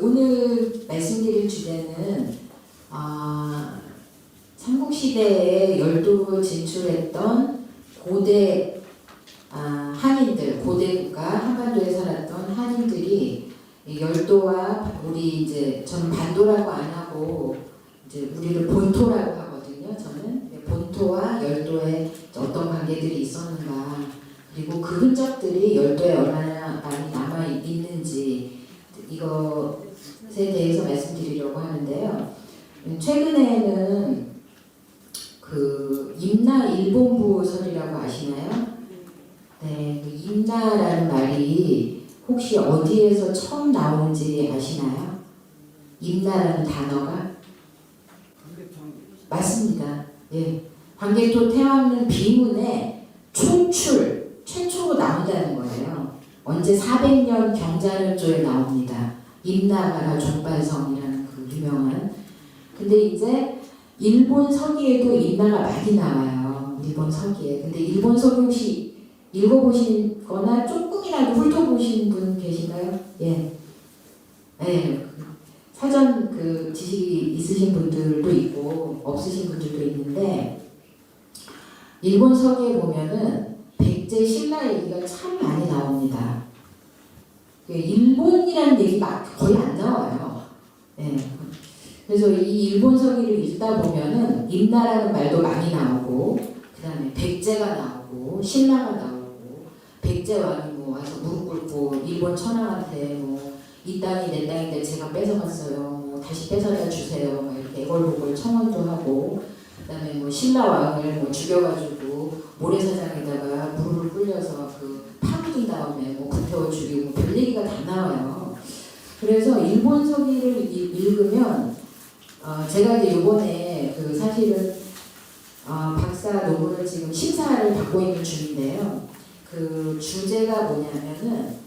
오늘 말씀드릴 주제는 삼국시대에 열도로 진출했던 고대 한인들, 고대가 한반도에 살았던 한인들이 열도와 우리 이제 저는 반도라고 안 하고 이제 우리를 본토라고 하거든요. 저는 본토와 열도에 어떤 관계들이 있었는가, 그리고 그 흔적들이 열도에 얼마나 많이 남아 있는지 이것에 대해서 말씀드리려고 하는데요. 최근에는 그 임나 일본부설이라고 아시나요? 네, 그 임나라는 말이 혹시 어디에서 처음 나오는지 아시나요? 임나라는 단어가? 맞습니다. 예, 광개토 태왕릉 비문에 최초로 나온다는 거예요. 언제 400년 경자년조에 나옵니다. 임나가라 종발성이라는 그 유명한. 근데 이제 일본 서기에도 임나가 많이 나와요. 일본 서기에. 근데 일본 서기 혹시 읽어보신 거나 조금이라도 훑어보신 분 계신가요? 예. 네. 사전 그 지식이 있으신 분들도 있고 없으신 분들도 있는데, 일본 서기에 보면은 백제 신라 얘기가 참 많이 나옵니다. 일본이라는 얘기가 거의 안 나와요. 네. 그래서 이 일본 서기를 읽다 보면은 임나라는 말도 많이 나오고, 그 다음에 백제가 나오고 신라가 나오고, 백제 왕이 뭐 와서 무릎 꿇고 일본 천황한테 뭐 이 땅이 내 땅인데 제가 뺏어갔어요, 뭐 다시 뺏어다 주세요, 뭐 이렇게 애걸복걸 청원도 하고, 그 다음에 뭐 신라 왕을 뭐 죽여가지고 모래사장에다가 무릎을 꿇려서 그 파묻은 다음에 뭐 불태워 죽이고, 별 얘기가 다 나와요. 그래서 일본 서기를 읽으면 제가 이제 요번에 그 사실은 박사 논문을 지금 심사를 받고 있는 중인데요. 그 주제가 뭐냐면은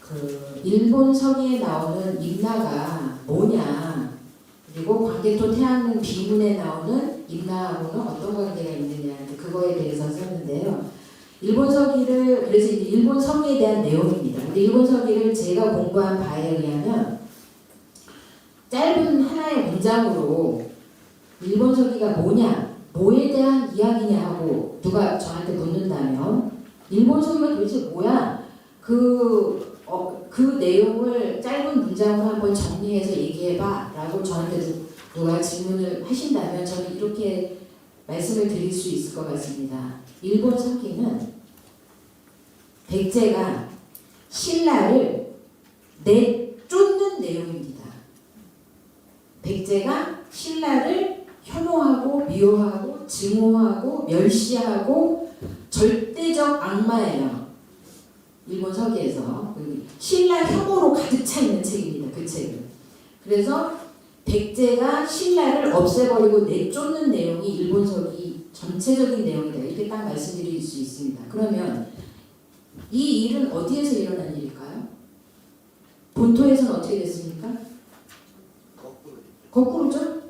그 일본 서기에 나오는 임나가 뭐냐, 그리고 광개토 태양릉 비문에 나오는 임나하고는 어떤 관계가 있느냐, 그거에 대해서 썼는데요. 일본 서기를, 그래서 이제 일본 서기에 대한 내용입니다. 우리 일본 서기를 제가 공부한 바에 의하면 짧은 하나의 문장으로 일본 서기가 뭐냐, 뭐에 대한 이야기냐 하고 누가 저한테 묻는다면 일본 서기가 도대체 뭐야? 그 내용을 짧은 문장으로 한번 정리해서 얘기해봐 라고 저한테 누가 질문을 하신다면 저는 이렇게 말씀을 드릴 수 있을 것 같습니다. 일본 서기는 백제가 신라를 내쫓는 내용입니다. 백제가 신라를 혐오하고 미워하고 증오하고 멸시하고 절대적 악마예요. 일본 서기에서 신라 혐오로 가득 차 있는 책입니다. 그 책은. 그래서 백제가 신라를 없애버리고 내쫓는 내용이 일본 서기 전체적인 내용이다, 이렇게 딱 말씀드릴 수 있습니다. 그러면 이 일은 어디에서 일어난 일일까요? 본토에서는 어떻게 됐습니까? 거꾸로죠?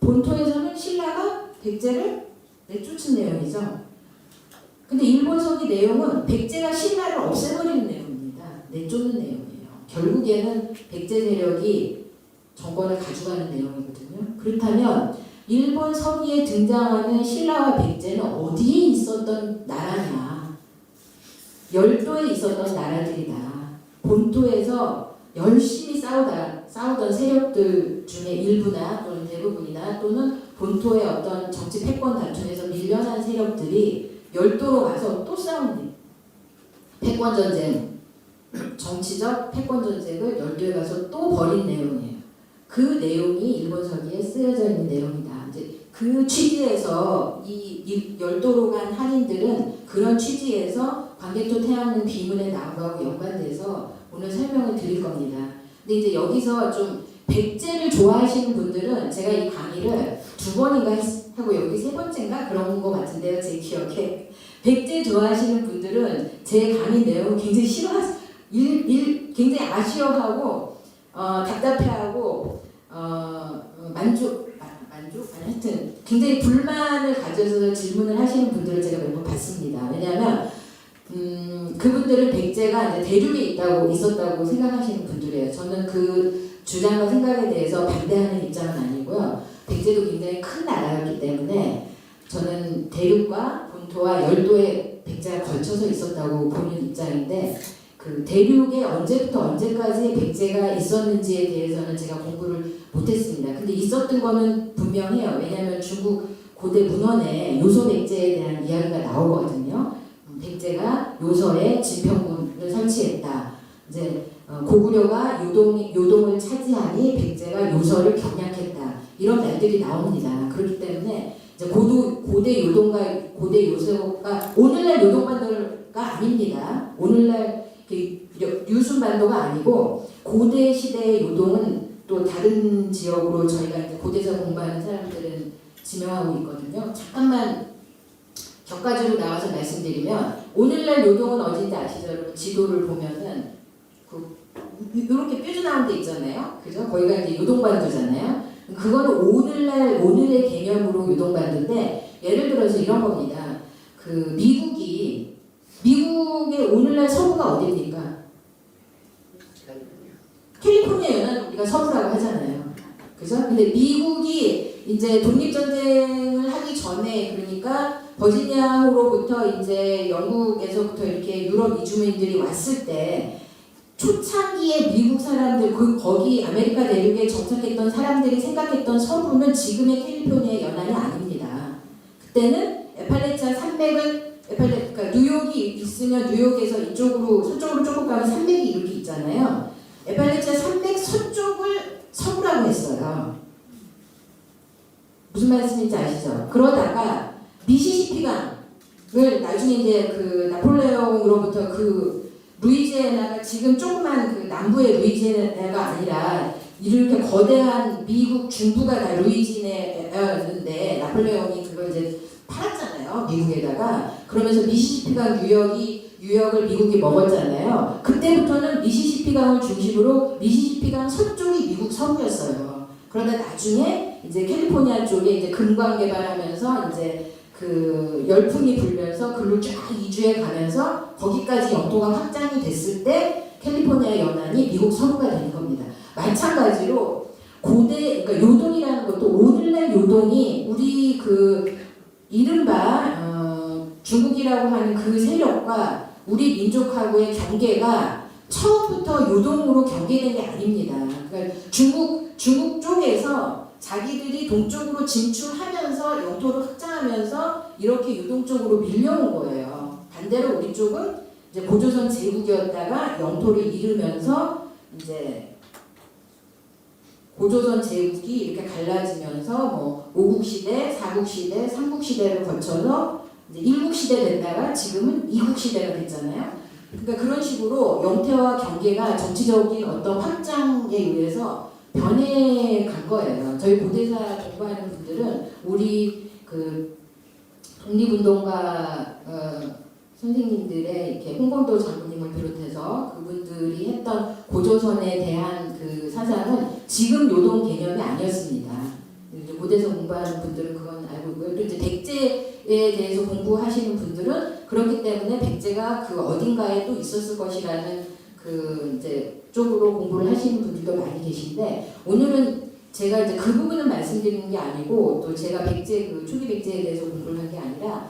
본토에서는 신라가 백제를 내쫓은 내용이죠. 근데 일본 서기 내용은 백제가 신라를 없애버리는 내용입니다. 내쫓는 내용이에요. 결국에는 백제 세력이 정권을 가져가는 내용이거든요. 그렇다면 일본 서기에 등장하는 신라와 백제는 어디에 있었던 나라냐? 열도에 있었던 나라들이다. 본토에서 열심히 싸우던 세력들 중에 일부나 또는 대부분이나 또는 본토의 어떤 정치 패권 다툼에서 밀려난 세력들이 열도로 가서 또 싸웁니다. 패권전쟁, 정치적 패권전쟁을 열도에 가서 또 벌인 내용이에요. 그 내용이 일본 서기에 쓰여져 있는 내용이다. 이제 그 취지에서 이 열도로 간 한인들은 그런 취지에서 광개토 태양릉 비문에 나온 거하고 연관돼서 오늘 설명을 드릴 겁니다. 근데 이제 여기서 좀 백제를 좋아하시는 분들은 제가 이 강의를 2번인가 하고 여기 3번째인가 그런 거 같은데요, 제 기억에. 백제 좋아하시는 분들은 제 강의 내용을 굉장히 굉장히 아쉬워하고 답답해하고 만족 아니 하여튼 굉장히 불만을 가져서 질문을 하시는 분들을 제가 몇 번 봤습니다. 왜냐하면 그분들은 백제가 이제 대륙에 있었다고 생각하시는 분들이에요. 저는 그 주장과 생각에 대해서 반대하는 입장은 아니고요. 백제도 굉장히 큰 나라였기 때문에 저는 대륙과 본토와 열도에 백제가 걸쳐서 있었다고 보는 입장인데 그 대륙에 언제부터 언제까지 백제가 있었는지에 대해서는 제가 공부를 못했습니다. 근데 있었던 거는 분명해요. 왜냐하면 중국 고대 문헌에 요소 백제에 대한 이야기가 나오거든요. 백제가 요서에 진평군을 설치했다. 이제 고구려가 요동을 차지하니 백제가 요서를 경략했다. 이런 말들이 나옵니다. 그렇기 때문에 이제 고대 요동과 고대 요소가 오늘날 요동반도가 아닙니다. 오늘날 유순반도가 아니고 고대 시대의 요동은 또 다른 지역으로 저희가 이제 고대사 공부하는 사람들은 지명하고 있거든요. 잠깐만 격가지로 나와서 말씀드리면 오늘날 요동은 어딘지 아시죠? 여러분 지도를 보면은 이렇게 뾰족한 데 있잖아요. 그죠? 거기가 이제 요동반도잖아요. 그거는 오늘의 개념으로 요동반도인데 예를 들어서 이런 겁니다. 그 미국의 오늘날 서부가 어디입니까? 캘리포니아 연안 우리가 서부라고 하잖아요. 그죠? 근데 미국이 이제 독립전쟁을 하기 전에 그러니까 버지니아호로부터 이제 영국에서부터 이렇게 유럽 이주민들이 왔을 때 초창기에 미국 사람들 거기 아메리카 대륙에 정착했던 사람들이 생각했던 서부는 지금의 캘리포니아 연안이 아닙니다. 그때는 에팔레차 산맥을 그러니까 뉴욕이 있으면 뉴욕에서 이쪽으로 서쪽으로 조금 가면 산맥이 이렇게 있잖아요. 에팔레차 산맥 서쪽을 서부라고 했어요. 무슨 말씀인지 아시죠? 그러다가 미시시피강을 나중에 이제 그 나폴레옹으로부터 그 루이지애나가 지금 조그만 그 남부의 루이지애나가 아니라 이렇게 거대한 미국 중부가 다 루이지애나였는데 나폴레옹이 그걸 이제 팔았잖아요. 미국에다가. 그러면서 미시시피강 유역을 미국이 먹었잖아요. 그때부터는 미시시피강을 중심으로 미시시피강 서쪽이 미국 서부였어요. 그러다 나중에 이제 캘리포니아 쪽에 이제 금광 개발하면서 이제 그 열풍이 불면서 글로 쫙 이주해 가면서 거기까지 영토가 확장이 됐을 때 캘리포니아 연안이 미국 서부가 된 겁니다. 마찬가지로 그러니까 요동이라는 것도 오늘날 요동이 우리 그 이른바 중국이라고 하는 그 세력과 우리 민족하고의 경계가 처음부터 요동으로 경계된 게 아닙니다. 그러니까 중국 쪽에서 자기들이 동쪽으로 진출하면서 영토를 확장하면서 이렇게 요동 쪽으로 밀려온 거예요. 반대로 우리 쪽은 이제 고조선 제국이었다가 영토를 잃으면서 이제 고조선 제국이 이렇게 갈라지면서 뭐 5국 시대, 4국 시대, 3국 시대를 거쳐서 이제 1국 시대 됐다가 지금은 2국 시대가 됐잖아요. 그러니까 그런 식으로 영토와 경계가 정치적인 어떤 확장에 의해서 변해간 거예요. 저희 고대사 공부하는 분들은 우리 그 독립운동가 선생님들의 이렇게 홍범도 장군님을 비롯해서 그분들이 했던 고조선에 대한 그 사상은 지금 요동 개념이 아니었습니다. 이제 고대사 공부하는 분들은 그건 알고 있고요. 또 이제 백제에 대해서 공부하시는 분들은 그렇기 때문에 백제가 그 어딘가에 또 있었을 것이라는 그 이제 쪽으로 공부를 하시는 분들도 많이 계신데 오늘은 제가 이제 그 부분은 말씀드리는 게 아니고 또 제가 백제 그 초기 백제에 대해서 공부를 한 게 아니라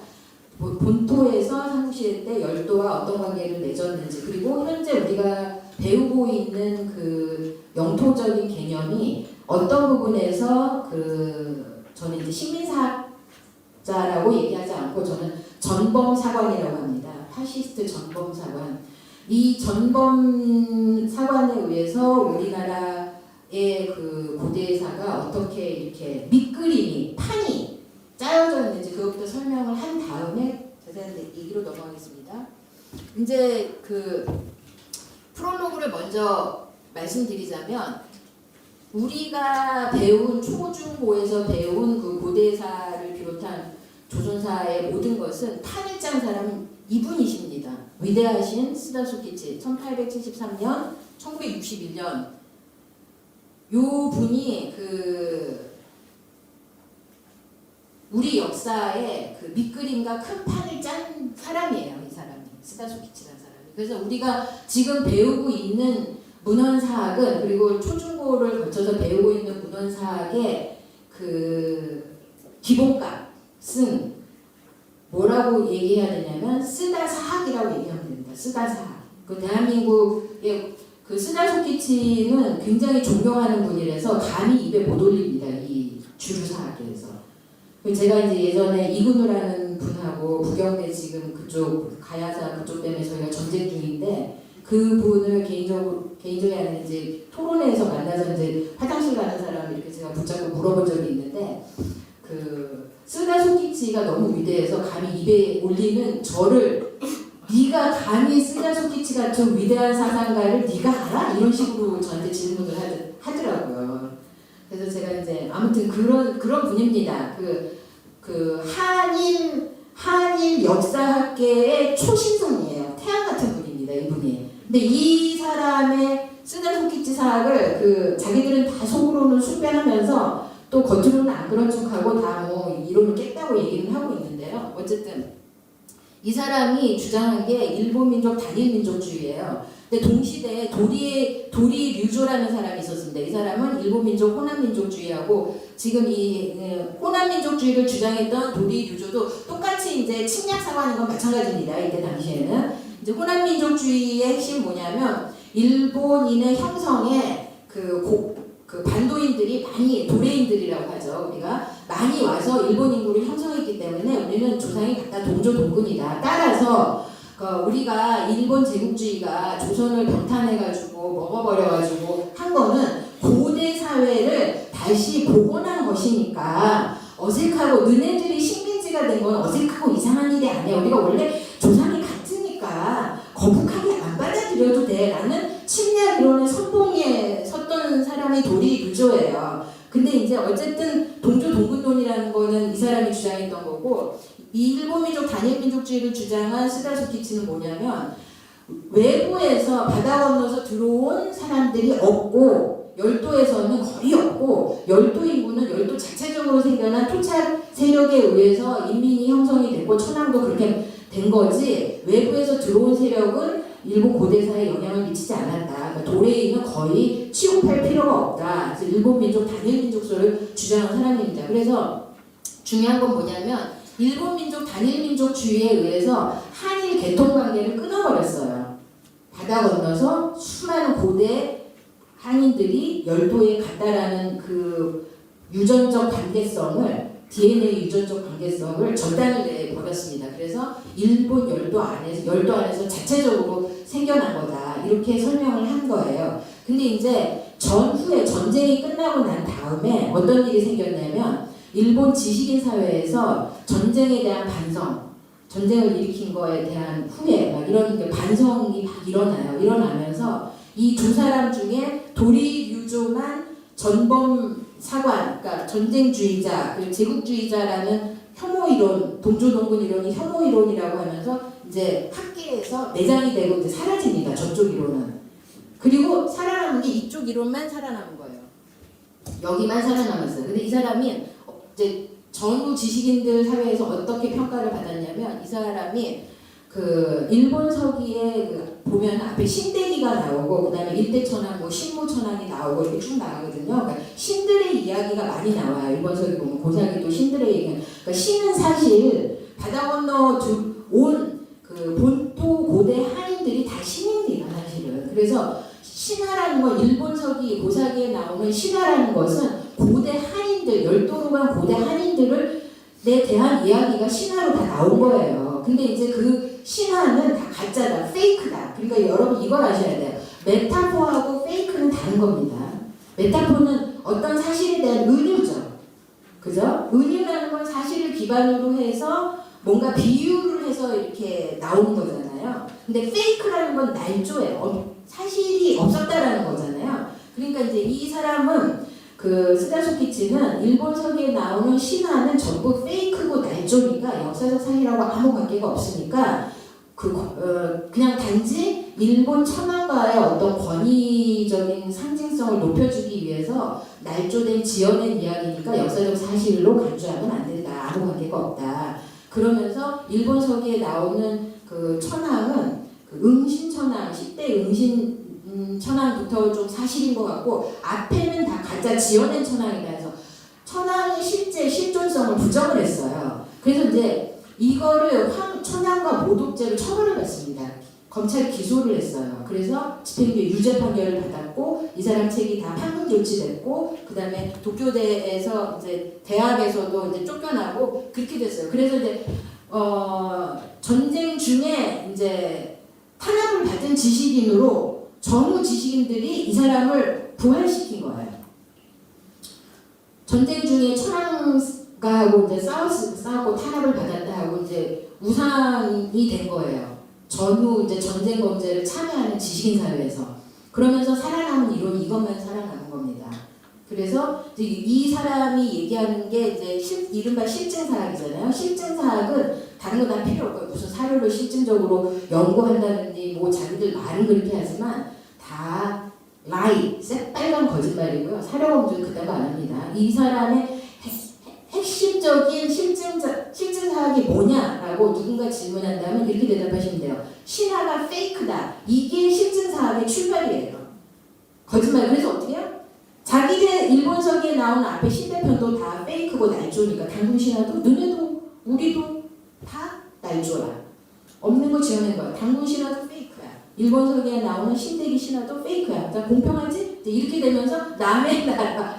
본토에서 삼국시대 때 열도와 어떤 관계를 맺었는지 그리고 현재 우리가 배우고 있는 그 영토적인 개념이 어떤 부분에서 그 저는 이제 식민사학자라고 얘기하지 않고 저는 전범사관이라고 합니다. 파시스트 전범사관. 이 전범사관에 의해서 우리나라의 그 고대사가 어떻게 이렇게 밑그림이 판이 짜여져 있는지 그것부터 설명을 한 다음에 자세한 얘기로 넘어가겠습니다. 이제 그 프롤로그를 먼저 말씀드리자면 우리가 배운 초중고에서 배운 그 고대사를 비롯한 조선사의 모든 것은 판일장 사람은 이분이십니다. 위대하신 스다소키치 1873년 1961년 요 분이 그 우리 역사의 그 밑그림과 큰 판을 짠 사람이에요. 이 사람이 스다소키치라는 사람이. 그래서 우리가 지금 배우고 있는 문헌사학은 그리고 초중고를 거쳐서 배우고 있는 문헌사학의 그 기본값은 뭐라고 얘기해야 되냐면 쓰다사학이라고 얘기하면 됩니다. 쓰다사학. 그 대한민국의 그 쓰다 소키치는 굉장히 존경하는 분이라서 감히 입에 못 올립니다. 이 주류사학에서. 제가 이제 예전에 이근우라는 분하고 부경대 지금 그쪽 가야사 그쪽 때문에 저희가 전쟁 중인데 그분을 개인적이 아닌 이제 토론회에서 만나서 이제 화장실 가는 사람 이렇게 제가 붙잡고 물어본 적이 있는데 그 쓰다 소키치가 너무 위대해서 감히 입에 올리는 저를 네가 감히 쓰다 소키치 같은 위대한 사상가를 네가 알아? 이런 식으로 저한테 질문을 하더라고요. 그래서 제가 이제 아무튼 그런 분입니다. 그 한일 역사학계의 초신성이에요. 태양 같은 분입니다. 이분이. 근데 이 사람의 쓰다 소키치 사학을 그 자기들은 다 속으로는 숙변하면서 또 겉으로는 안 그런 척하고 다 뭐 이론을 깼다고 얘기는 하고 있는데요. 어쨌든 이 사람이 주장한 게 일본 민족 단일 민족주의예요. 근데 동시대에 도리 류조라는 사람이 있었습니다. 이 사람은 일본 민족 호남 민족주의하고 지금 이 호남 민족주의를 주장했던 도리 류조도 똑같이 이제 침략 사고하는 건 마찬가지입니다. 이때 당시에는 이제 호남 민족주의의 핵심 뭐냐면 일본인의 형성에 그 반도인들이 많이 도레인들이라고 하죠. 우리가 많이 와서 일본 인구를 형성했기 때문에 우리는 조상이 각각 동조동군이다. 따라서 우리가 일본 제국주의가 조선을 병탄해가지고 먹어버려가지고 한 거는 고대 사회를 다시 복원한 것이니까 어색하고 너네들이 식민지가 된 건 어색하고 이상한 일이 아니야. 우리가 원래 조상이 같으니까 거북하게 안 받아들여도 돼. 라는 침략 이론의 선봉에 섰던 사람이 도리 류조예요. 근데 이제 어쨌든 동조동군론이라는 거는 이 사람이 주장했던 거고 이 일본 민족 단일 민족주의를 주장한 쓰다 소키치는 뭐냐면 외부에서 바다 건너서 들어온 사람들이 없고 열도에서는 거의 없고 열도 인구는 열도 자체적으로 생겨난 토착 세력에 의해서 인민이 형성이 됐고 천황도 그렇게 된 거지 외부에서 들어온 세력은 일본 고대사에 영향을 미치지 않았다. 그러니까 도레이는 거의 취급할 필요가 없다. 그래서 일본 민족 단일 민족소를 주장한 사람입니다. 그래서 중요한 건 뭐냐면 일본 민족 단일 민족주의에 의해서 한일 개통 관계를 끊어버렸어요. 바다 건너서 수많은 고대 한인들이 열도에 갔다라는 그 유전적 관계성을 DNA 유전적 관계성을 절단을 내버렸습니다. 그래서 일본 열도 안에서 자체적으로 생겨난 거다. 이렇게 설명을 한 거예요. 근데 이제 전후에 전쟁이 끝나고 난 다음에 어떤 일이 생겼냐면 일본 지식인 사회에서 전쟁에 대한 반성, 전쟁을 일으킨 거에 대한 후회, 막 이런 반성이 막 일어나요. 일어나면서 이 두 사람 중에 도리 류조만 전범 사관, 그러니까 전쟁주의자, 그리고 제국주의자라는 혐오 이론, 동조동군 이론이 혐오 이론이라고 하면서 이제 학계에서 내장이 되고 이제 사라집니다. 저쪽 이론은. 그리고 살아남은 게 이쪽 이론만 살아남은 거예요. 여기만 살아남았어요. 근데 이 사람이 이제 전후 지식인들 사회에서 어떻게 평가를 받았냐면 이 사람이 그 일본 서기에 보면 앞에 신대기가 나오고 그다음에 일대천왕, 뭐 신무천왕이 나오고 이렇게 쭉 나가거든요. 그러니까 신들의 이야기가 많이 나와요. 일본 서기 보면 고사기도 신들의 얘기. 그러니까 신은 사실 바다 건너 온 그 본토 고대 한인들이 다 신입니다. 사실은. 그래서 신하라는 건 일본 서기 고사기에 나오는 신하라는 것은 고대 한인들 열도로 간 고대 한인들을 내 대한 이야기가 신화로 다 나온 거예요. 근데 이제 그 신화는 다 가짜다, 페이크다. 그러니까 여러분 이걸 아셔야 돼요. 메타포하고 페이크는 다른 겁니다. 메타포는 어떤 사실에 대한 은유죠. 그죠? 은유라는 건 사실을 기반으로 해서 뭔가 비유를 해서 이렇게 나오는 거잖아요. 근데 페이크라는 건 날조예요. 사실이 없었다라는 거잖아요. 그러니까 이제 이 사람은 그 쓰다 소키치는 일본 서기에 나오는 신화는 전부 페이크고 날조니까 역사적 사실하고 아무 관계가 없으니까 그냥 단지 일본 천황과의 어떤 권위적인 상징성을 높여주기 위해서 날조된 지어낸 이야기니까 역사적 사실로 간주하면 안 된다. 아무 관계가 없다. 그러면서 일본 서기에 나오는 그 천황은 그 응신천황, 10대 천황부터 좀 사실인 것 같고 앞에는 다 가짜 지어낸 천황이다 해서 천황의 실제 실존성을 부정을 했어요. 그래서 이제 이거를 천황과 모독죄로 처벌을 받습니다. 검찰이 기소를 했어요. 그래서 집행유예 유죄 판결을 받았고 이 사람 책이 다 판금 조치됐고 그 다음에 도쿄대에서 이제 대학에서도 이제 쫓겨나고 그렇게 됐어요. 그래서 이제 전쟁 중에 이제 탄압을 받은 지식인으로 전후 지식인들이 이 사람을 부활시킨 거예요. 전쟁 중에 천황가하고 이제 싸우고 탄압을 받았다 하고 이제 우상이 된 거예요. 전후 이제 전쟁 범죄를 참여하는 지식인 사회에서. 그러면서 살아남은 이론이 이것만 살아남은 겁니다. 그래서 이 사람이 얘기하는 게 이제 이른바 실증사학이잖아요. 실증사학은 다른 거 다 필요 없고요. 무슨 사료를 실증적으로 연구한다든지 뭐 자기들 말은 그렇게 하지만 다 라이, 새빨간 거짓말이고요. 사료 검증 그따위 안 합니다. 이 사람의 핵심적인 실증사학이 뭐냐라고 누군가 질문한다면 이렇게 대답하시면 돼요. 신화가 페이크다. 이게 실증사학의 출발이에요. 거짓말. 그래서 어떻게 해요? 자기들 일본서기에 나오는 앞에 신대편도 다 페이크고 날조니까 당군 신화도 너네도 우리도 다 날조라. 없는 거 지어낸 거야. 당군 신화도 페이크야. 일본서기에 나오는 신대기 신화도 페이크야. 자, 공평하지? 이렇게 되면서 남의 나라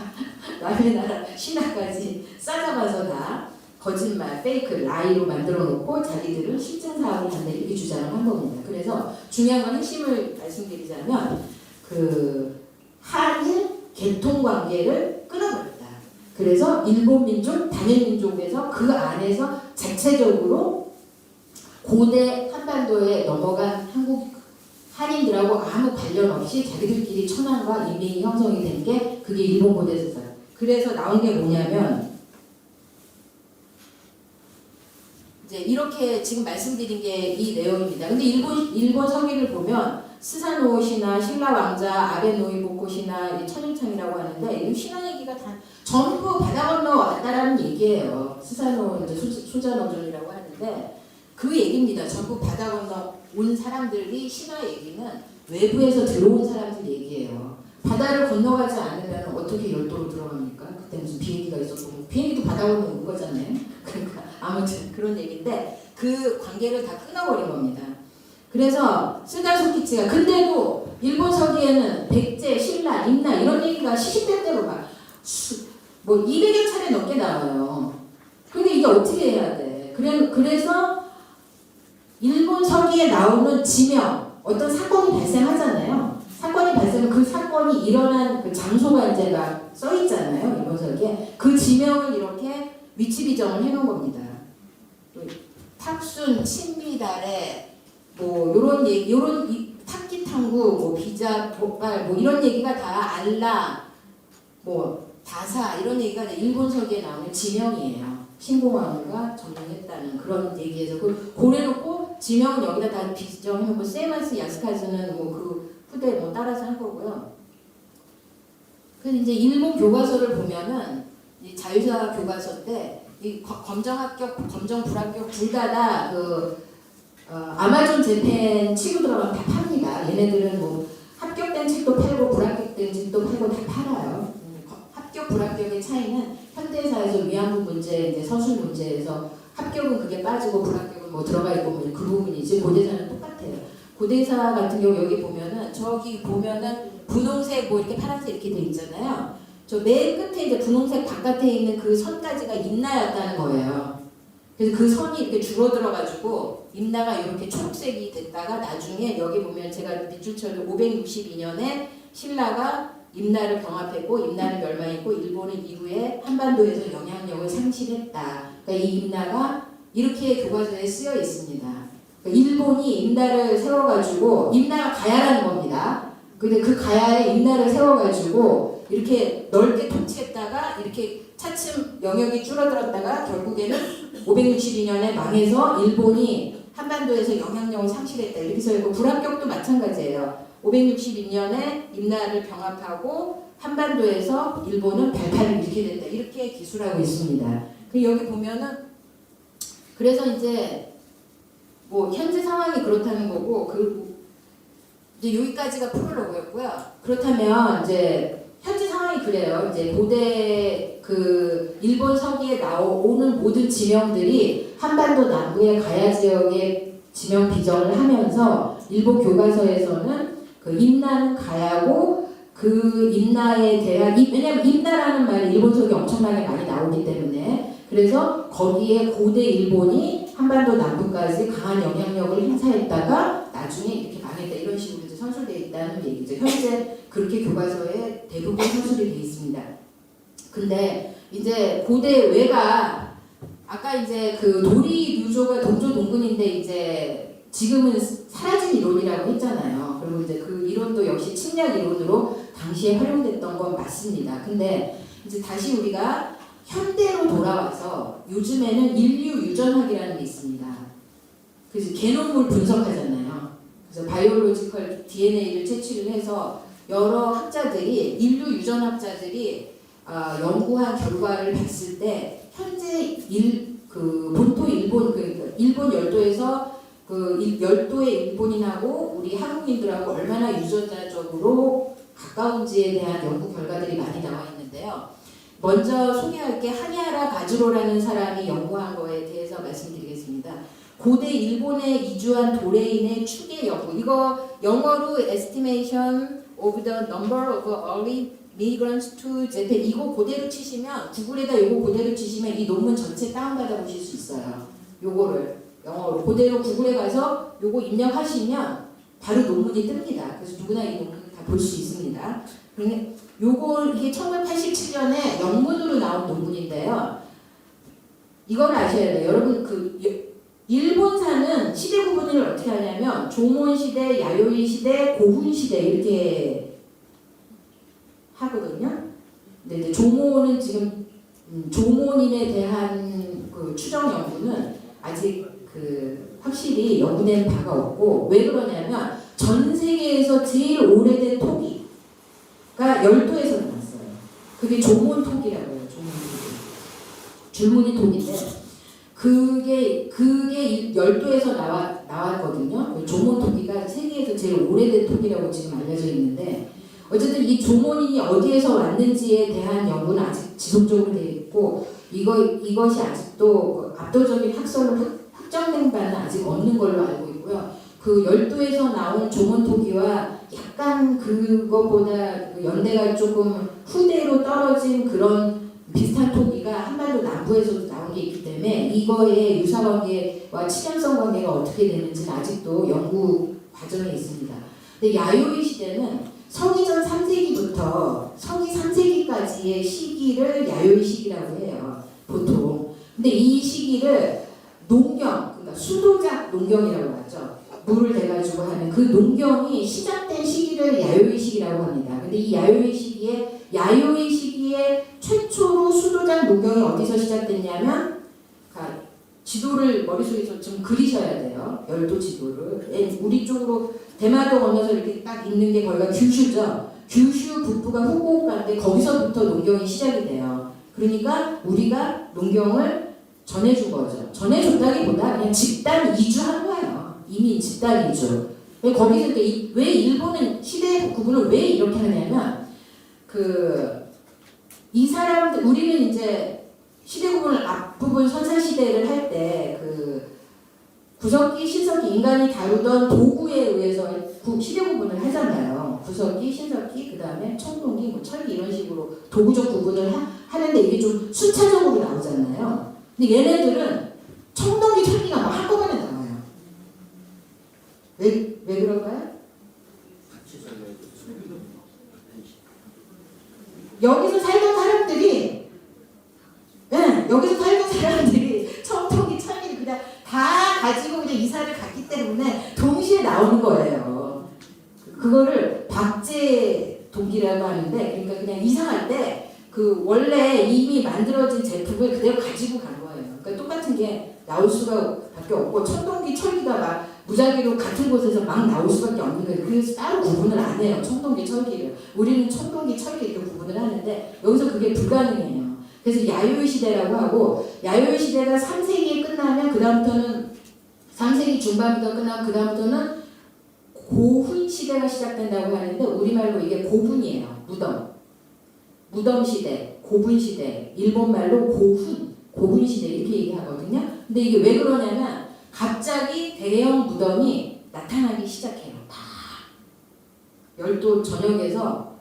신화까지 싸잡아서 다 거짓말, 페이크, 라이로 만들어 놓고 자기들은 실증사학을 한다 이렇게 주장을 한 겁니다. 그래서 중요한 건 핵심을 말씀드리자면 그 한일 개통 관계를 끊어버렸다. 그래서 일본 민족, 단일 민족에서 그 안에서 자체적으로 고대 한반도에 넘어간 한국 한인들하고 아무 관련 없이 자기들끼리 천황과 인민이 형성이 된 게 그게 일본 고대에서. 그래서 나온 게 뭐냐면 이제 이렇게 지금 말씀드린 게 이 내용입니다. 근데 일본 서기를 보면 스사노 시나 신라 왕자 아베 노이보코 시나 천일창이라고 하는데 이 신화 얘기가 다 전부 바다 건너 왔다라는 얘기예요. 스사노 이제 수자노존이라고 하는데 그 얘기입니다. 전부 바다 건너 온 사람들이 신화 얘기는 외부에서 들어온 사람들 얘기예요. 바다를 건너가지 않으면 어떻게 열도로 들어갑니까? 그때 무슨 비행기가 있었고 비행기도 바다 건너 온 거잖아요. 그러니까 아무튼 그런 얘기인데 그 관계를 다 끊어버린 겁니다. 그래서 스다소키치가 근데도 일본 서기에는 백제, 신라, 임나 이런 얘기가 시시때때로 막 뭐 200여 차례 넘게 나와요. 근데 이게 어떻게 해야 돼? 그래서 일본 서기에 나오는 지명, 어떤 사건이 발생하잖아요. 사건이 발생하면 그 사건이 일어난 그 장소가 이제 막 써 있잖아요. 일본 서기에. 그 지명을 이렇게 위치 비정을 해놓은 겁니다. 탁순, 친미달에 뭐 요런 얘기, 요런 탁기탕구, 뭐 비자, 복발, 뭐 이런 얘기가 다 알라, 뭐 다사 이런 얘기가 일본 서기에 나오는 지명이에요. 신공왕후가 점령했다는 그런 얘기에서 그 고래놓고 지명은 여기다 다 비정해놓고 세마스 야스카즈는 뭐 그 후대 뭐 따라서 한 거고요. 그래서 이제 일본 교과서를 보면은 이 자유사 교과서 때 이 검정 합격, 검정 불합격 둘 다다 그 아마존 재팬 치고 들어가면 다 팝니다. 얘네들은 뭐 합격된 책도 팔고 불합격된 책도 팔고 다 팔아요. 합격 불합격의 차이는 현대사에서 위안부 문제, 이제 서술 문제에서 합격은 그게 빠지고 불합격은 뭐 들어가 있고 뭐 그 부분이지 고대사는 똑같아요. 고대사 같은 경우 여기 보면은 저기 보면은 분홍색 뭐 이렇게 파란색 이렇게 돼 있잖아요. 저 맨 끝에 이제 분홍색 바깥에 있는 그 선까지가 임나였다는 거예요. 그래서 그 선이 이렇게 줄어들어가지고 임나가 이렇게 초록색이 됐다가 나중에 여기 보면 제가 밑줄처럼 562년에 신라가 임나를 병합했고 임나를 멸망했고 일본은 이후에 한반도에서 영향력을 상실했다. 그러니까 이 임나가 이렇게 교과서에 쓰여 있습니다. 그러니까 일본이 임나를 세워가지고 임나가 가야라는 겁니다. 근데 그 가야에 임나를 세워가지고 이렇게 넓게 통치했다가 이렇게 차츰 영역이 줄어들었다가 결국에는 562년에 망해서 일본이 한반도에서 영향력을 상실했다. 이렇게 써있고 불합격도 마찬가지예요. 562년에 임나를 병합하고 한반도에서 일본은 발판을 잃게 된다. 이렇게 기술하고 있습니다. 그 여기 보면은 그래서 이제 뭐 현재 상황이 그렇다는 거고 이제 여기까지가 프롤로그였고요. 그렇다면 이제 현재 상황이 그래요. 이제 고대 그 일본 서기에 나오는 모든 지명들이 한반도 남부의 가야 지역에 지명 비정을 하면서 일본 교과서에서는 그 임나는 가야고 그 임나에 대한 왜냐하면 임나라는 말이 일본 서기 엄청나게 많이 나오기 때문에 그래서 거기에 고대 일본이 한반도 남부까지 강한 영향력을 행사했다가 나중에 이렇게 망했다 이런 식으로 이제 선술되어 있다는 얘기죠. 현재 그렇게 교과서에 대부분 선술이 되어 있습니다. 근데 이제 고대 외가 아까 이제 그 도리 류조가 동조 동근인데 이제 지금은 사라진 이론이라고 했잖아요. 그리고 이제 그 이론도 역시 침략 이론으로 당시에 활용됐던 건 맞습니다. 근데 이제 다시 우리가 현대로 돌아와서 요즘에는 인류 유전학이라는 게 있습니다. 그래서 게놈을 분석하잖아요. 그래서 바이올로지컬 DNA를 채취를 해서 여러 학자들이 인류 유전학자들이 연구한 결과를 봤을 때 현재 본토 일본 일본 열도에서 그 열도의 일본인하고 우리 한국인들하고 얼마나 유전자적으로 가까운지에 대한 연구 결과들이 많이 나와 있는데요. 먼저 소개할 게 하니하라 가즈로라는 사람이 연구한 거에 대해서 말씀드리겠습니다. 고대 일본에 이주한 도레인의 추계 연구. 이거 영어로 Estimation of the Number of Early Migrants to Japan. 이거 그대로 치시면 구글에다 이거 그대로 치시면 이 논문 전체 다운받아 보실 수 있어요. 요거를 영어로 그대로 구글에 가서 요거 입력하시면 바로 논문이 뜹니다. 그래서 누구나 이 논문을 다 볼 수 있습니다. 그러니까 요거 이게 1987년에 영문으로 나온 논문인데요. 이걸 아셔야 돼요. 여러분 그 일본사는 시대 구분을 어떻게 하냐면 조몬 시대, 야요이 시대, 고훈 시대 이렇게 하거든요. 근데 이제 조몬은 지금 조몬인에 대한 그 추정 연구는 아직 그 확실히 연구된 바가 없고 왜 그러냐면 전 세계에서 제일 오래된 토기가 열도에서 나왔어요. 그게 조몬 토기라고 해요. 조몬 토기. 줄무늬 토기인데 그게 열도에서 나왔거든요. 조몬 토기가 세계에서 제일 오래된 토기라고 지금 알려져 있는데 어쨌든 이 조몬인이 어디에서 왔는지에 대한 연구는 아직 지속적으로 되어 있고 이것이 아직도 압도적인 학설로 확정된 바는 아직 없는 걸로 알고 있고요. 그 열도에서 나온 조몬 토기와 약간 그것보다 연대가 조금 후대로 떨어진 그런 비슷한 토기가 한반도 남부에서도 나온 게 있기 때문에 이거의 유사관계와 친연성 관계가 어떻게 되는지는 아직도 연구 과정에 있습니다. 근데 야요이 시대는 서기전 3세기부터 서기 3세기까지의 시기를 야요이 시기라고 해요. 보통. 근데 이 시기를 농경, 그러니까 수도작 농경이라고 하죠. 물을 대가지고 하는 그 농경이 시작된 시기를 야요이 시기라고 합니다. 근데 이 야요이 시기에 최초로 수도작 농경이 어디서 시작됐냐면 지도를 머릿속에서 좀 그리셔야 돼요. 열도 지도를. 우리 쪽으로 대마도 건너서 이렇게 딱 있는 게 거기가 규슈죠. 규슈 북부가 후쿠오카인데 거기서부터 농경이 시작이 돼요. 그러니까 우리가 농경을 전해준 거죠. 전해줬다기보다 그냥 집단 이주한 거예요. 이민 집단 이주. 거기서 왜 일본은 시대 구분을 왜 이렇게 하냐면 이 사람들 우리는 이제 시대 구분을 앞부분 선사 시대를 할 때 구석기, 신석기 인간이 다루던 도구에 의해서 시대 구분을 하잖아요. 구석기, 신석기, 그 다음에 청동기, 철기 이런 식으로 도구적 구분을 하는데 이게 좀 순차적으로 나오잖아요. 근데 얘네들은 청동기, 철기가 막 한꺼번에 나와요. 왜 그럴까요? 여기서 살던 사람들이 청동기, 철기를 그냥 다 가지고 그냥 이사를 갔기 때문에 동시에 나오는 거예요. 그거를 박제 동기라고 하는데, 그러니까 그냥 이사할 때 원래 이미 만들어진 제품을 그대로 가지고 간 거예요. 그러니까 똑같은 게 나올 수밖에 없고 청동기, 철기가 막 무작위로 같은 곳에서 막 나올 수밖에 없는 거예요. 그래서 따로 구분을 안 해요. 청동기, 철기를. 우리는 청동기, 철기 이렇게 구분을 하는데 여기서 그게 불가능해요. 그래서 야요이 시대라고 하고 야요이 시대가 3세기에 끝나면 그 다음부터는 3세기 중반부터 끝나고 그 다음부터는 고훈 시대가 시작된다고 하는데 우리말로 이게 고분이에요. 무덤 시대, 고분 시대, 일본 말로 고분 시대 이렇게 얘기하거든요. 근데 이게 왜 그러냐면 갑자기 대형 무덤이 나타나기 시작해요. 다 열도 전역에서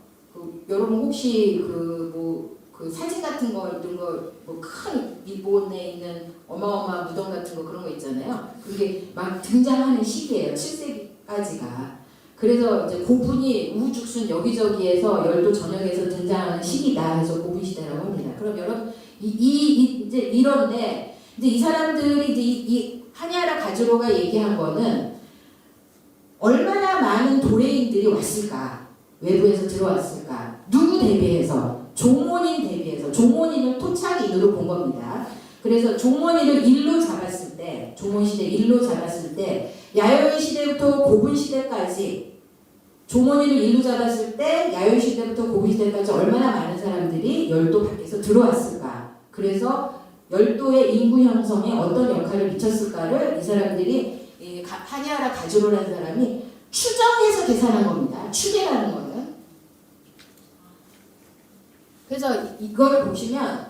여러분 혹시 그 사진 같은 거 이런 거 뭐 큰 일본에 있는 어마어마한 무덤 같은 거 그런 거 있잖아요. 그게 막 등장하는 시기예요. 7세기까지가. 그래서 이제 고분이 우후죽순 여기저기에서 열도 전역에서 등장하는 시기다 해서 고분 시대라고 합니다. 그럼 여러분 이제 이런데 이제 이 사람들이 이제 이 하냐라 가즈로가 얘기한 거는 얼마나 많은 도레인들이 왔을까? 외부에서 들어왔을까? 누구 대비해서? 종몬인 대비해서 종몬인을 토착인으로 본 겁니다. 그래서 종몬인을 일로 잡았을 때, 종몬시대 일로 잡았을 때 야요이 시대부터 고분 시대까지 종몬인을 일로 잡았을 때 야요이 시대부터 고분 시대까지 얼마나 많은 사람들이 열도 밖에서 들어왔을까? 그래서 열도의 인구 형성에 어떤 역할을 미쳤을까를 이 사람들이 하냐라 가즈로라는 사람이 추정해서 계산한 겁니다. 추계라는 거는. 그래서 이걸 보시면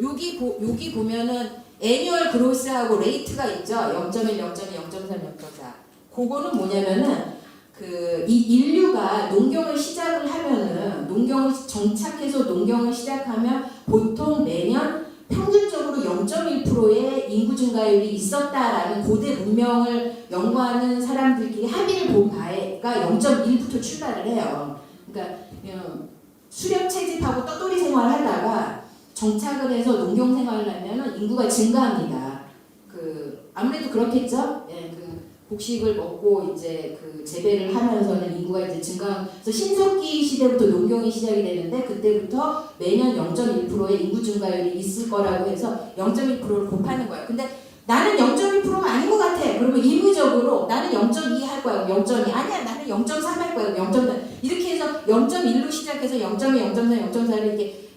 여기 보면은 애니얼 그로스하고 레이트가 있죠. 0.1, 0.2, 0.3, 0.4. 그거는 뭐냐면은 이 인류가 농경을 시작을 하면은 농경을 정착해서 농경을 시작하면 보통 매년 평균적으로 0.1%의 인구 증가율이 있었다라는 고대 문명을 연구하는 사람들끼리 합의를 본 바가 0.1부터 출발을 해요. 그러니까 수렵 채집하고 떠돌이 생활을 하다가 정착을 해서 농경 생활을 하면 인구가 증가합니다. 아무래도 그렇겠죠. 예, 곡식을 먹고 이제 재배를 하면서는 인구가 이제 증가해서 신석기 시대부터 농경이 시작이 되는데 그때부터 매년 0.1%의 인구 증가율이 있을 거라고 해서 0.1%를 곱하는 거예요. 근데 나는 0.1%가 아닌 것 같아. 그러면 의무적으로 나는 0.2 할 거야. 0.2 아니야. 나는 0.3 할 거야. 0.3 이렇게 해서 0.1로 시작해서 0.2, 0.4, 0.4를 이렇게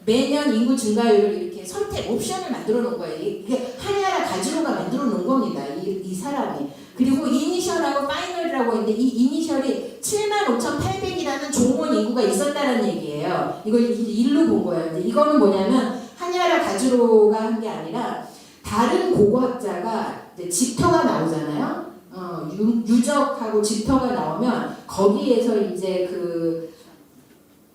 매년 인구 증가율을 이렇게 선택 옵션을 만들어 놓은 거예요. 이게 하냐라 가즈로가 만들어 놓은 겁니다. 이 사람이. 그리고 이니셜하고 파이널이라고 했는데 이 이니셜이 75,800이라는 종원 인구가 있었다는 얘기예요. 이걸 일로 본 거예요. 근데 이거는 뭐냐면 하냐라 가즈로가 한 게 아니라 다른 고고학자가 이제 집터가 나오잖아요. 유적하고 집터가 나오면 거기에서 이제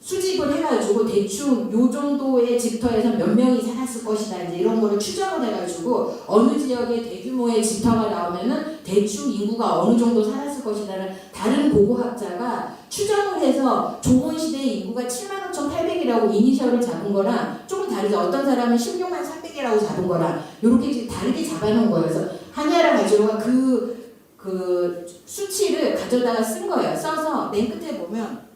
수집을 해가지고 대충 요 정도의 집터에서 몇 명이 살았을 것이다 이제 이런 거를 추정을 해가지고 어느 지역에 대규모의 집터가 나오면은 대충 인구가 어느 정도 살았을 것이다는 다른 고고학자가 추정을 해서 조선 시대의 인구가 75,800이라고 이니셜을 잡은 거랑 조금 다르죠. 어떤 사람은 163,300이라고 잡은 거랑 이렇게 다르게 잡아놓은 거예요. 그래서 하냐라 가즈로가 그 수치를 가져다가 쓴 거예요. 써서 맨 끝에 보면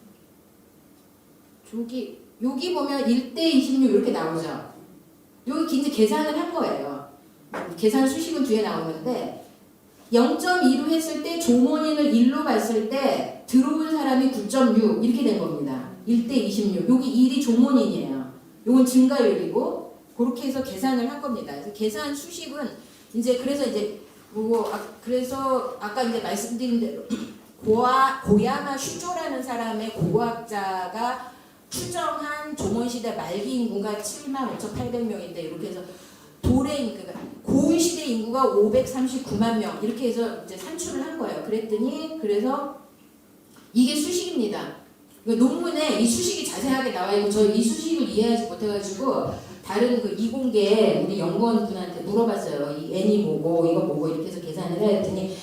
여기 보면 1대 26 이렇게 나오죠. 여기 이제 계산을 한 거예요. 계산 수식은 뒤에 나오는데 0.2로 했을 때 조몬인을 1로 봤을 때 들어온 사람이 9.6 이렇게 된 겁니다. 1대 26. 여기 1이 조몬인이에요. 이건 증가율이고 그렇게 해서 계산을 한 겁니다. 그래서 계산 수식은 이제 그래서 아까 이제 말씀드린 대로 고야마 슈조라는 사람의 고고학자가 추정한 조몬시대 말기 인구가 75,800명인데 이렇게 해서 고은 시대 인구가 539만 명 이렇게 해서 이제 산출을 한 거예요. 그래서 이게 수식입니다. 논문에 이 수식이 자세하게 나와 있고 저 이 수식을 이해하지 못해가지고 다른 이공계 우리 연구원분한테 물어봤어요. 이 n이 뭐고 이거 뭐고 이렇게 해서 계산을 했더니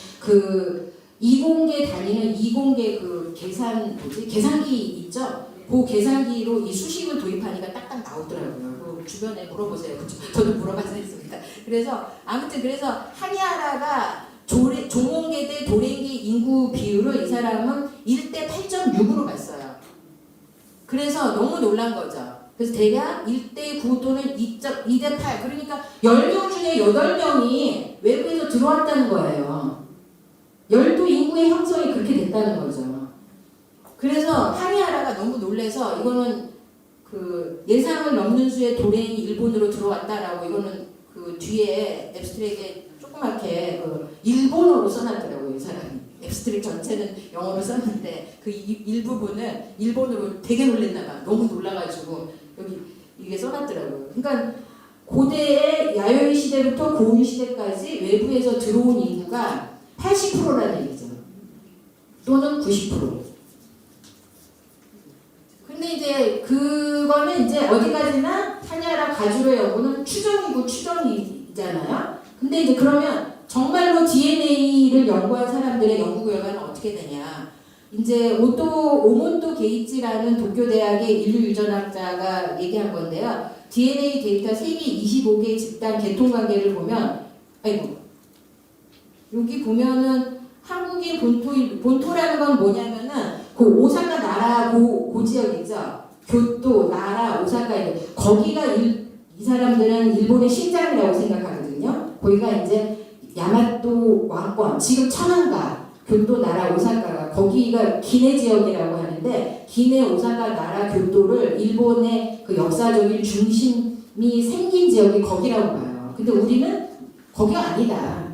이공계 다니는 이공계 계산기 있죠? 그 계산기로 이 수식을 도입하니까 딱딱 나오더라고요. 주변에 물어보세요. 저도 물어봤습니다. 그래서 아무튼 하냐라가 조몬계 대 도랭기 인구 비율을 이 사람은 1대 8.6으로 봤어요. 그래서 너무 놀란 거죠. 그래서 대략 1대 9 또는 2대 8 그러니까 10명 중에 8명이 외부에서 들어왔다는 거예요. 열도 인구의 형성이 그렇게 됐다는 거죠. 그래서 하냐라가 너무 놀래서 이거는 예상을 넘는 수의 도랭이 일본으로 들어왔다라고 이거는 뒤에 앱스트랙에 조그맣게 일본어로 써놨더라고요. 이 사람이. 앱스트랙 전체는 영어로 썼는데 그 일부분은 일본어로 되게 놀랬나 봐. 너무 놀라가지고 여기 이게 써놨더라고요. 그러니까 고대의 야요이 시대부터 고운 시대까지 외부에서 들어온 인구가 80%라는 얘기죠. 또는 90%. 근데 이제 그거는 이제 어디까지나 타냐라 가주로의 연구는 추정이고 추정이잖아요. 근데 이제 그러면 정말로 DNA를 연구한 사람들의 연구 결과는 어떻게 되냐? 이제 오몬토 게이치라는 도쿄 대학의 인류 유전학자가 얘기한 건데요. DNA 데이터 세계 25개 집단 계통 관계를 보면, 아이고, 여기 보면은 한국인 본토라는 건 뭐냐면은 그 오사카 나라 고 지역 있죠. 교토, 나라, 오사카 거기가 이 사람들은 일본의 심장이라고 생각하거든요. 거기가 이제 야마토 왕권, 지금 천황가, 교토, 나라, 오사카가 거기가 기내 지역이라고 하는데 기내, 오사카, 나라, 교토를 일본의 그 역사적인 중심이 생긴 지역이 거기라고 봐요. 근데 우리는 거기가 아니다.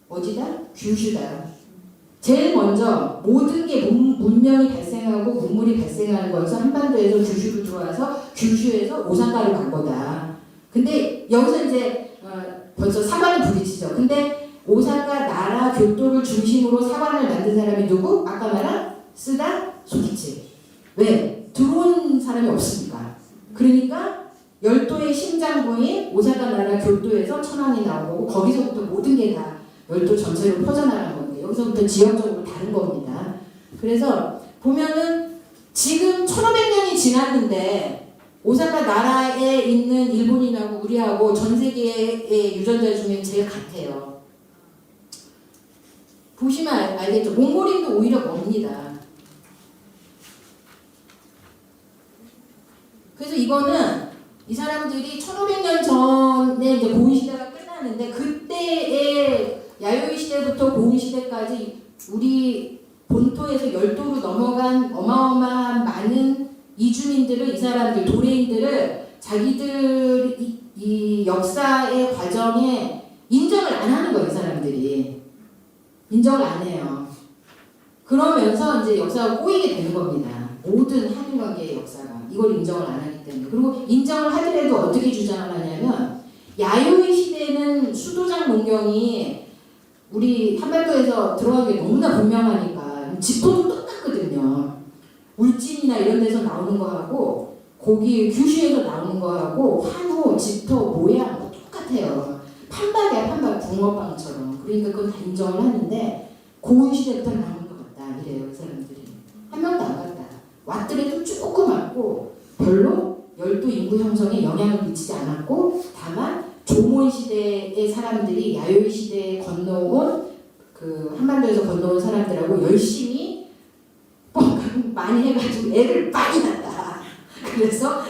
어디다? 규슈다. 제일 먼저 모든 게 문명이 발생하고 문물이 발생하는 거여서 한반도에서 규슈로 들어와서 규슈에서 오사카로 간 거다. 근데 여기서 이제 벌써 사관을 부딪히죠. 근데 오사카, 나라, 교토를 중심으로 사관을 만든 사람이 누구? 아까 말한 쓰다 소키치. 왜? 들어온 사람이 없으니까. 그러니까 열도의 심장부인 오사카, 나라, 교토에서 천황이 나오고 거기서부터 모든 게 다 열도 전체로 퍼져나가는 건데 여기서부터 지역적으로 다른 겁니다. 그래서 보면은 지금 1500년이 지났는데 오사카 나라에 있는 일본인하고 우리하고 전 세계의 유전자 중에 제일 같아요. 보시면 알겠죠? 몽골인도 오히려 멉니다. 그래서 이거는 이 사람들이 1500년 전에 이제 고운 시대가 끝나는데 그때의 야요이 시대부터 고운 시대까지 우리 본토에서 열도로 넘어간 어마어마한 많은 이주민들을 이 사람들 도레인들을 자기들 이 역사의 과정에 인정을 안 하는 거예요. 이 사람들이 인정을 안 해요. 그러면서 이제 역사가 꼬이게 되는 겁니다. 모든 한일 관계의 역사가 이걸 인정을 안 하기 때문에. 그리고 인정을 하더라도 어떻게 주장을 하냐면 야요이 시대는 수도장 농경이 우리 한반도에서 들어간 게 너무나 분명하니까 지토도 똑같거든요. 울진이나 이런 데서 나오는 거하고 거기 규슈에서 나오는 거하고 한우, 지토, 모양 뭐 똑같아요. 판박이야 판박 붕어빵처럼. 그러니까 그건 다 인정을 하는데 고은 시대부터 나오는 것 같다 이래요. 그 사람들이. 한 명도 안 갔다. 왔더라도 조금 왔고 별로 열도 인구 형성에 영향을 미치지 않았고 다만 조몬 시대의 사람들이 야요이 시대에 건너온 그 한반도에서 건너온 사람들하고 열심히 많이 해가지고 애를 많이 낳았다. 그래서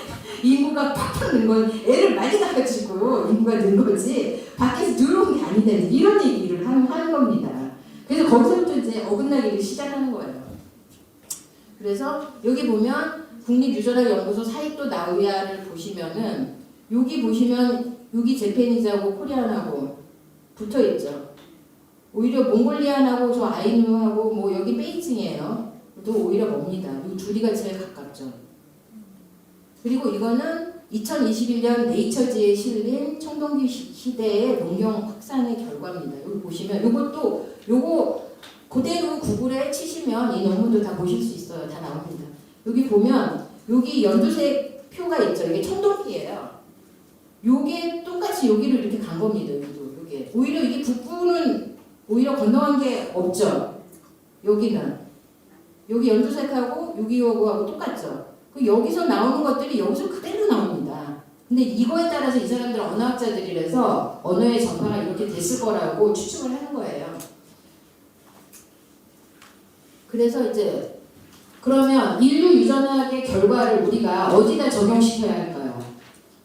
인구가 팍팍 는 건 애를 많이 낳아가지고 인구가 는 거지 밖에서 들어온 게 아니다. 이런 얘기를 하는 겁니다. 그래서 거기서부터 이제 어긋나기를 시작하는 거예요. 그래서 여기 보면 국립유전학연구소 사이토 나우야를 보시면은 여기 보시면 여기 재패니즈하고 코리안하고 붙어있죠. 오히려 몽골리안하고 저 아이누하고 뭐 여기 베이징이에요. 또 오히려 멉니다. 이 둘이가 제일 가깝죠. 그리고 이거는 2021년 네이처지에 실린 청동기 시대의 농경 확산의 결과입니다. 여기 보시면 요거 그대로 구글에 치시면 이 논문도 다 보실 수 있어요. 다 나옵니다. 여기 보면 여기 연두색 표가 있죠. 이게 청동기예요. 요게 똑같이 여기를 이렇게 간 겁니다. 여기도 요게 오히려 이게 북부는 오히려 건너간 게 없죠. 여기는 여기 연두색하고 여기하고 똑같죠. 그 여기서 나오는 것들이 여기서 그대로 나옵니다. 근데 이거에 따라서 이 사람들 언어학자들이라서 언어의 전파가 이렇게 됐을 거라고 추측을 하는 거예요. 그래서 이제 그러면 인류 유전학의 결과를 우리가 어디다 적용시켜야 할까요?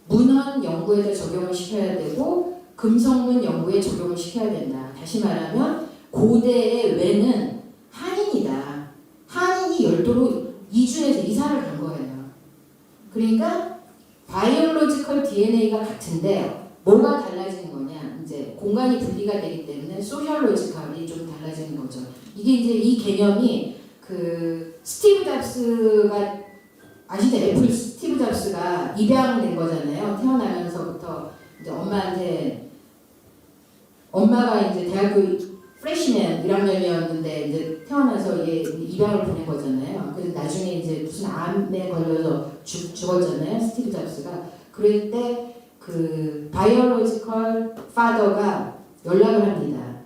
문헌 연구에다 적용을 시켜야 되고 금성문 연구에 적용을 시켜야 된다. 다시 말하면 고대의 왜는 한인이다. 한인이 열도로 이주해서 이사를 간 거예요. 그러니까 바이올로지컬 DNA가 같은데 뭐가 달라지는 거냐? 이제 공간이 분리가 되기 때문에 소셜로지컬이 좀 달라지는 거죠. 이 이게 이제 이 개념이 그 스티브 잡스가 아시죠? 애플 스티브 잡스가 입양된 거잖아요. 태어나면서부터 이제 엄마가 이제 대학교 프레시맨 1학년이었는데 이제 태어나서 얘 입양을 보낸 거잖아요. 그래서 나중에 이제 무슨 암에 걸려서 죽었잖아요. 스티브 잡스가. 그럴 때 그 바이올로지컬 파더가 연락을 합니다.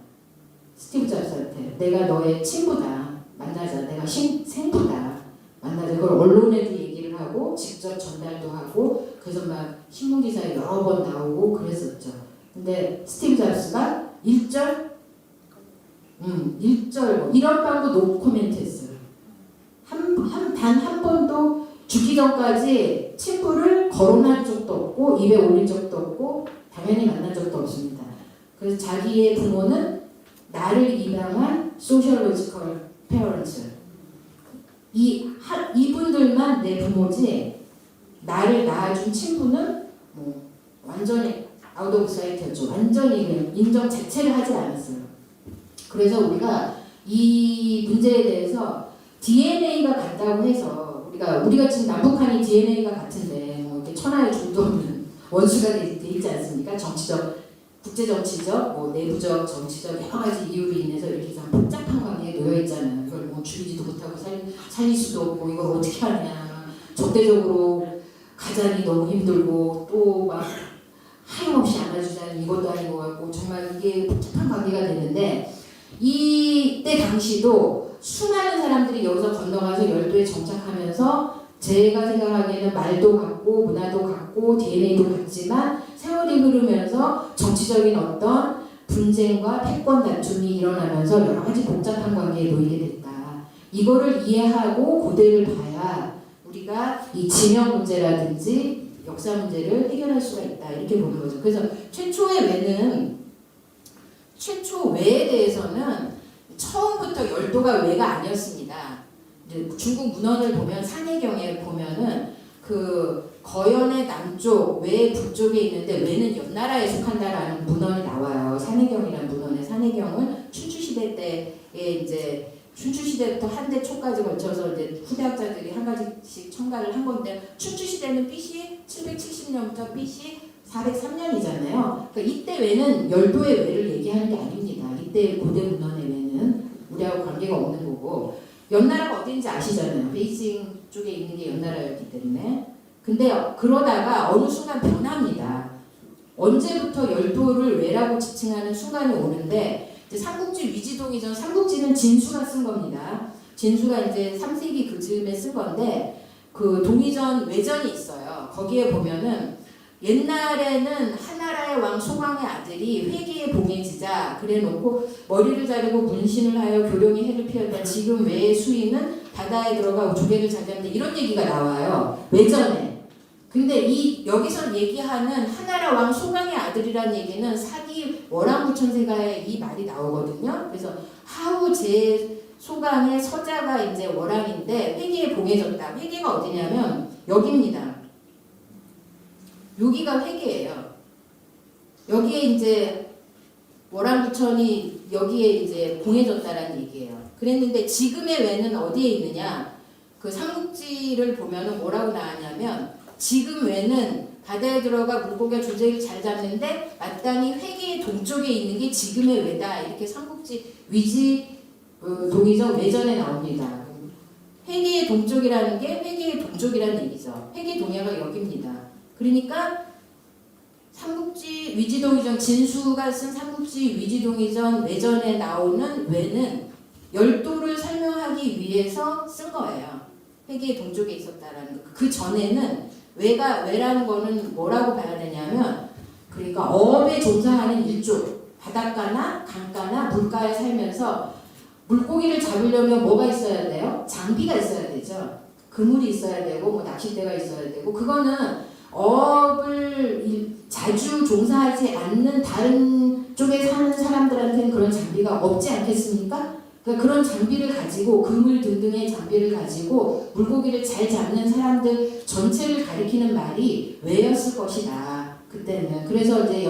스티브 잡스한테 내가 너의 친구다. 만나자. 내가 생부다. 만나자. 그걸 언론에도 얘기를 하고 직접 전달도 하고 그래서 막 신문 기사에 여러 번 나오고 그랬었죠. 근데 스티브 잡스가 1절 이런 방도 노 코멘트 했어요. 단 한 번도 죽기 전까지 친구를 거론한 적도 없고 입에 올린 적도 없고 당연히 만난 적도 없습니다. 그래서 자기의 부모는 나를 입양한 소셜로지컬 페어런트 이분들만 내 부모지 나를 낳아준 친구는 뭐 완전히 아웃 오브 사이트였죠. 완전히 그냥 인정 자체를 하지 않았어요. 그래서 우리가 이 문제에 대해서 DNA가 같다고 해서 우리가 지금 남북한이 DNA가 같은데 뭐 이렇게 천하의 줄도 없는 원수가 돼 있지 않습니까? 정치적, 국제정치적, 뭐 내부적, 정치적 여러 가지 이유로 인해서 이렇게 참 복잡한 관계에 놓여 있잖아요. 이걸 뭐 줄이지도 못하고 살릴 수도 없고 이걸 어떻게 하냐. 적대적으로 가자니 너무 힘들고 또 막 하염없이 안아주자니 이것도 아닌 것 같고 정말 이게 복잡한 관계가 되는데 이때 당시도 수많은 사람들이 여기서 건너가서 열도에 정착하면서 제가 생각하기에는 말도 같고 문화도 같고 DNA도 같지만 세월이 흐르면서 정치적인 어떤 분쟁과 패권 다툼이 일어나면서 여러 가지 복잡한 관계에 놓이게 됐다. 이거를 이해하고 고대를 봐야 우리가 이 지명 문제라든지 역사 문제를 해결할 수가 있다. 이렇게 보는 거죠. 그래서 최초의 외에 대해서는 처음부터 열도가 외가 아니었습니다. 이제 중국 문헌을 보면 산해경에 보면은 그 거연의 남쪽, 외 북쪽에 있는데 외는 옆나라에 속한다라는 문헌이 나와요. 산해경이라는 문헌에 산해경은 춘추시대 때에 이제 춘추시대부터 한대 초까지 걸쳐서 이제 후대학자들이 한 가지씩 첨가를 한 건데 춘추시대는 BC 770년부터 BC 403년이잖아요. 그러니까 이때 외는 열도의 외를 얘기하는 게 아닙니다. 이때 고대 문헌의 외는 우리하고 관계가 없는 거고 옆나라가 어딘지 아시잖아요. 베이징 쪽에 있는 게 옆나라였기 때문에. 근데 그러다가 어느 순간 변합니다. 언제부터 열도를 외라고 지칭하는 순간이 오는데 이제 삼국지 위지동이 전 삼국지는 진수가 쓴 겁니다. 진수가 이제 3세기 그쯤에 쓴 건데 그 동의전 외전이 있어요. 거기에 보면은 옛날에는 하나라의 왕 소광의 아들이 회계의 봉해지자 그래놓고 머리를 자르고 문신을 하여 교령의 해를 피웠다. 지금 외의 수인은 바다에 들어가 조개를 잘 잡는다. 이런 얘기가 나와요. 외전에. 근데 여기서 얘기하는 하나라 왕 소광의 아들이라는 얘기는 사기 월왕부천세가에 이 말이 나오거든요. 그래서 하우 제 소강의 서자가 이제 월왕인데 회계에 봉해졌다. 회계가 어디냐면 여기입니다. 여기가 회계예요. 여기에 이제 월왕부천이 여기에 이제 봉해졌다라는 얘기예요. 그랬는데 지금의 외는 어디에 있느냐? 그 삼국지를 보면은 뭐라고 나왔냐면 지금 외는 바다에 들어가 물고기와 조개를 잘 잡는데 마땅히 회계의 동쪽에 있는 게 지금의 외다. 이렇게 삼국지 위지 동의적 외전에 나옵니다. 회계의 동쪽이라는 게 회계의 동쪽이라는 얘기죠. 회계 동해가 여기입니다. 그러니까 삼국지 위지동의전 진수가 쓴 삼국지 위지동의전 외전에 나오는 외는 열도를 설명하기 위해서 쓴 거예요. 회계의 동쪽에 있었다라는 거. 그 전에는 외라는 거는 뭐라고 봐야 되냐면 그러니까 어업에 종사하는 일족 바닷가나 강가나 물가에 살면서 물고기를 잡으려면 뭐가 있어야 돼요? 장비가 있어야 되죠. 그물이 있어야 되고 뭐 낚싯대가 있어야 되고 그거는 어업을 자주 종사하지 않는 다른 쪽에 사는 사람들한테는 그런 장비가 없지 않겠습니까? 그러니까 그런 장비를 가지고 그물 등등의 장비를 가지고 물고기를 잘 잡는 사람들 전체를 가리키는 말이 외였을 것이다. 그때는. 그래서 이제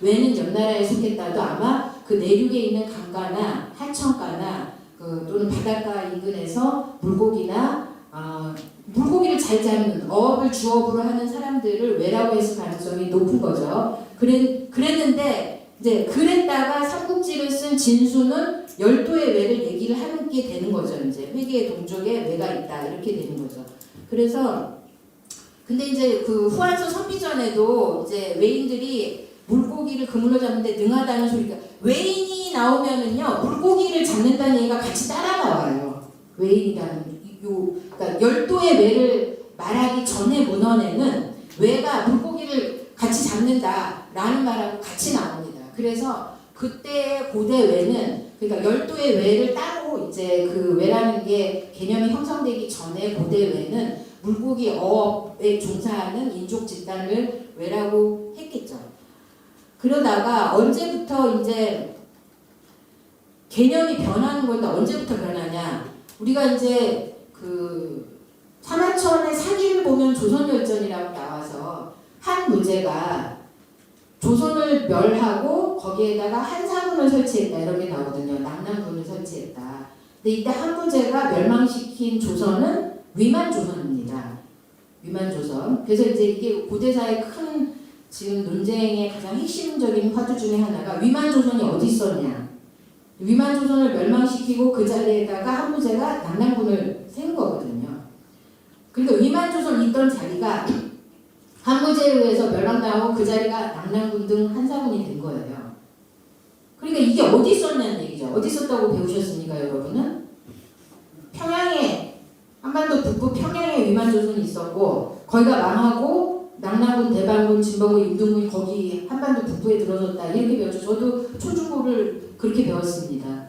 외는 옆나라에 속했다도 아마 그 내륙에 있는 강가나 하천가나 또는 바닷가 인근에서 물고기나 물고기를 잘 잡는 어업을 주업으로 하는 사람들을 외라고 했을 가능성이 높은 거죠. 그랬는데 이제 그랬다가 삼국지를 쓴 진수는 열도의 외를 얘기를 하게 되는 거죠. 이제 회계의 동족에 외가 있다 이렇게 되는 거죠. 그래서 근데 이제 그 후한서 선비전에도 이제 외인들이 물고기를 그물로 잡는데 능하다는 소리가 외인이 나오면은요 물고기를 잡는다는 얘기가 같이 따라 나와요. 외인이라는 그러니까 열도의 외를 말하기 전에 문헌에는 외가 물고기를 같이 잡는다라는 말하고 같이 나옵니다. 그래서 그때 고대 외는 그러니까 열도의 외를 따로 이제 그 외라는 게 개념이 형성되기 전에 고대 외는 물고기 어업에 종사하는 인족 집단을 외라고 했겠죠. 그러다가 언제부터 이제 개념이 변하는 건데 언제부터 변하냐? 우리가 이제 그 사마천의 사기를 보면 조선열전이라고 나와서 한 무제가 조선을 멸하고 거기에다가 한사군을 설치했다 이런 게 나오거든요. 남남군을 설치했다. 근데 이때 한무제가 멸망시킨 조선은 위만조선입니다. 위만조선. 그래서 이제 이게 고대사의 큰 지금 논쟁의 가장 핵심적인 화두 중에 하나가 위만조선이 어디 있었냐. 위만조선을 멸망시키고 그 자리에다가 한무제가 남남군을 세운 거거든요. 그러니까 위만조선 있던 자리가 한무제에 의해서 멸망당하고 그 자리가 남남군 등 한사군이 된 거예요. 그러니까 이게 어디 있었냐는 얘기죠. 어디 있었다고 배우셨습니까, 여러분은? 평양에, 한반도 북부 평양에 위만조선이 있었고 거기가 망하고 남남군, 대방군, 진방군, 임등군이 거기 한반도 북부에 들어섰다 이렇게 배웠죠. 저도 초중고를 그렇게 배웠습니다.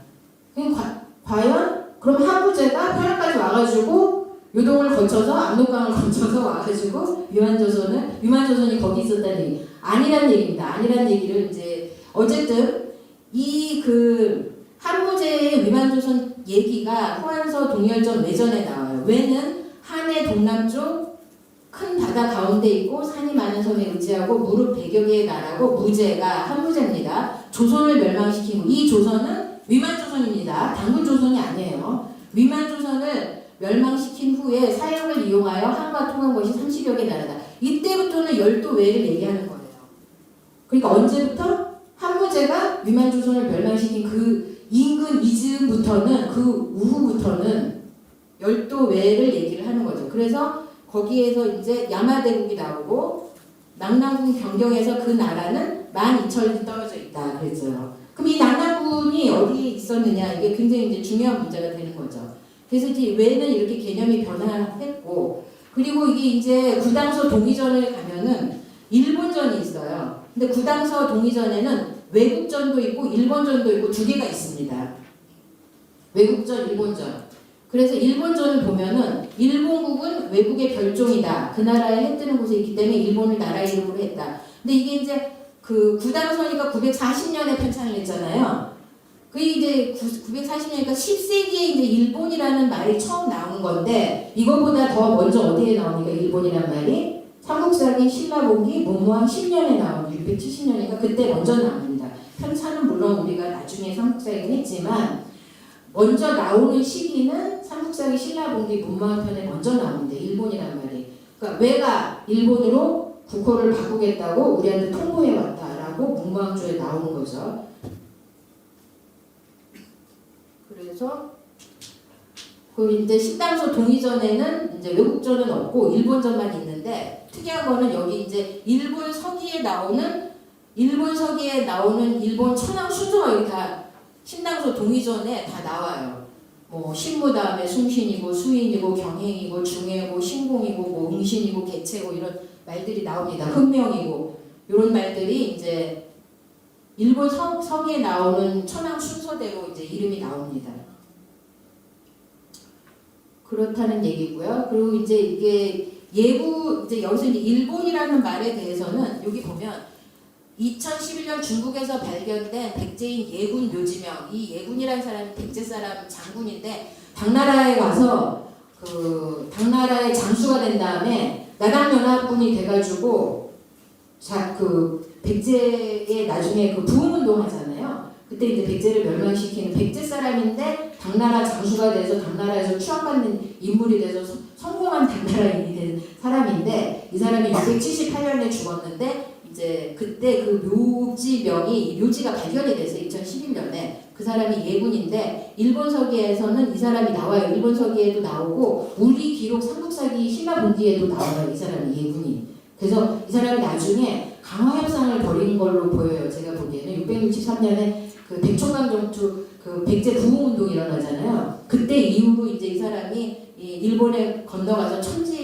과연 그럼 한무제가 평양까지 와가지고 요동을 거쳐서 압록강을 거쳐서 와가지고 위만조선이 거기 있었다는 얘기 아니란 얘기입니다. 아니란 얘기를 이제 어쨌든 이 그 한무제의 위만조선 얘기가 후한서 동열전 외전에 나와요. 외는 한의 동남쪽 큰 바다 가운데 있고 산이 많은 섬에 위치하고 무릎 100여 개의 나라고 무제가 한무제입니다. 조선을 멸망시킨 이 조선은 위만조선입니다. 당군조선이 아니에요. 위만조선을 멸망시킨 후에 사역을 이용하여 한과 통한 것이 30여 개 나라다. 이때부터는 열도 외를 얘기하는 거예요. 그러니까 언제부터? 한무제가 위만조선을 멸망시킨 그 인근 이즈음부터는 그 우후부터는 열도 외를 얘기를 하는 거죠. 그래서 거기에서 이제 야마대국이 나오고 낙랑군 변경해서 그 나라는 12,000리 떨어져 있다 그랬어요. 그럼 이 낙랑군이 어디에 있었느냐 이게 굉장히 이제 중요한 문제가 되는 거죠. 그래서 이제 외는 이렇게 개념이 변화했고 그리고 이게 이제 구당서 동의전을 가면은 일본전이 있어요. 근데 구당서 동의전에는 외국전도 있고 일본전도 있고 두 개가 있습니다. 외국전, 일본전. 그래서 일본전을 보면은 일본국은 외국의 별종이다. 그 나라에 해 뜨는 곳에 있기 때문에 일본을 나라 이름으로 했다. 근데 이게 이제 그 구당서니까 940년에 편찬을 했잖아요. 그게 이제 940년이니까 10세기에 이제 일본이라는 말이 처음 나온 건데 이거보다 더 먼저 어디에 나오니까 일본이란 말이 삼국사기 신라복기 문무왕 10년에 나온 670년이니까 그때 먼저 나옵니다. 편찬은 물론 우리가 나중에 삼국사기는 했지만 먼저 나오는 시기는 삼국사기 신라복기 문무왕 편에 먼저 나오는데 일본이란 말이 그러니까 왜가 일본으로 국호를 바꾸겠다고 우리한테 통보해 왔다라고 문무왕조에 나오는 거죠. 그래서 그 이제 식당서 동의전에는 이제 외국전은 없고 일본전만 있는데 특이한 거는 여기 이제 일본 서기에 나오는 일본 천황 순서가 여기 다 신당서 동의전에 다 나와요. 뭐 신무 다음에 숭신이고 수인이고 경행이고 중해고 신공이고 뭐 응신이고 개체고 이런 말들이 나옵니다. 흠명이고 이런 말들이 이제 일본 서기에 나오는 천황 순서대로 이제 이름이 나옵니다. 그렇다는 얘기고요. 그리고 이제 이게 예부 이제 여기서 이제 일본이라는 말에 대해서는 여기 보면 2011년 중국에서 발견된 백제인 예군 묘지명 이 예군이라는 사람이 백제 사람 장군인데 당나라에 가서 그 당나라의 장수가 된 다음에 나당연합군이 돼가지고 그 백제의 나중에 그 부흥운동 하잖아요. 그때 이제 백제를 멸망시키는 백제 사람인데 당나라 장수가 돼서 당나라에서 추앙받는 인물이 돼서 성공한 당나라인이 된 사람인데 이 사람이 678년에 죽었는데 이제 그때 그 묘지명이 묘지가 발견이 돼서 2011년에 그 사람이 예군인데 일본 서기에서는 이 사람이 나와요. 일본 서기에도 나오고 우리 기록 삼국사기 신라본기에도 나와요. 이 사람이 예군이. 그래서 이 사람이 나중에 강화협상을 벌인 걸로 보여요. 제가 보기에는 663년에 그 백총강 전투 그 백제 부흥운동 일어나잖아요. 그때 이후로 이제 이 사람이 이 일본에 건너가서 천지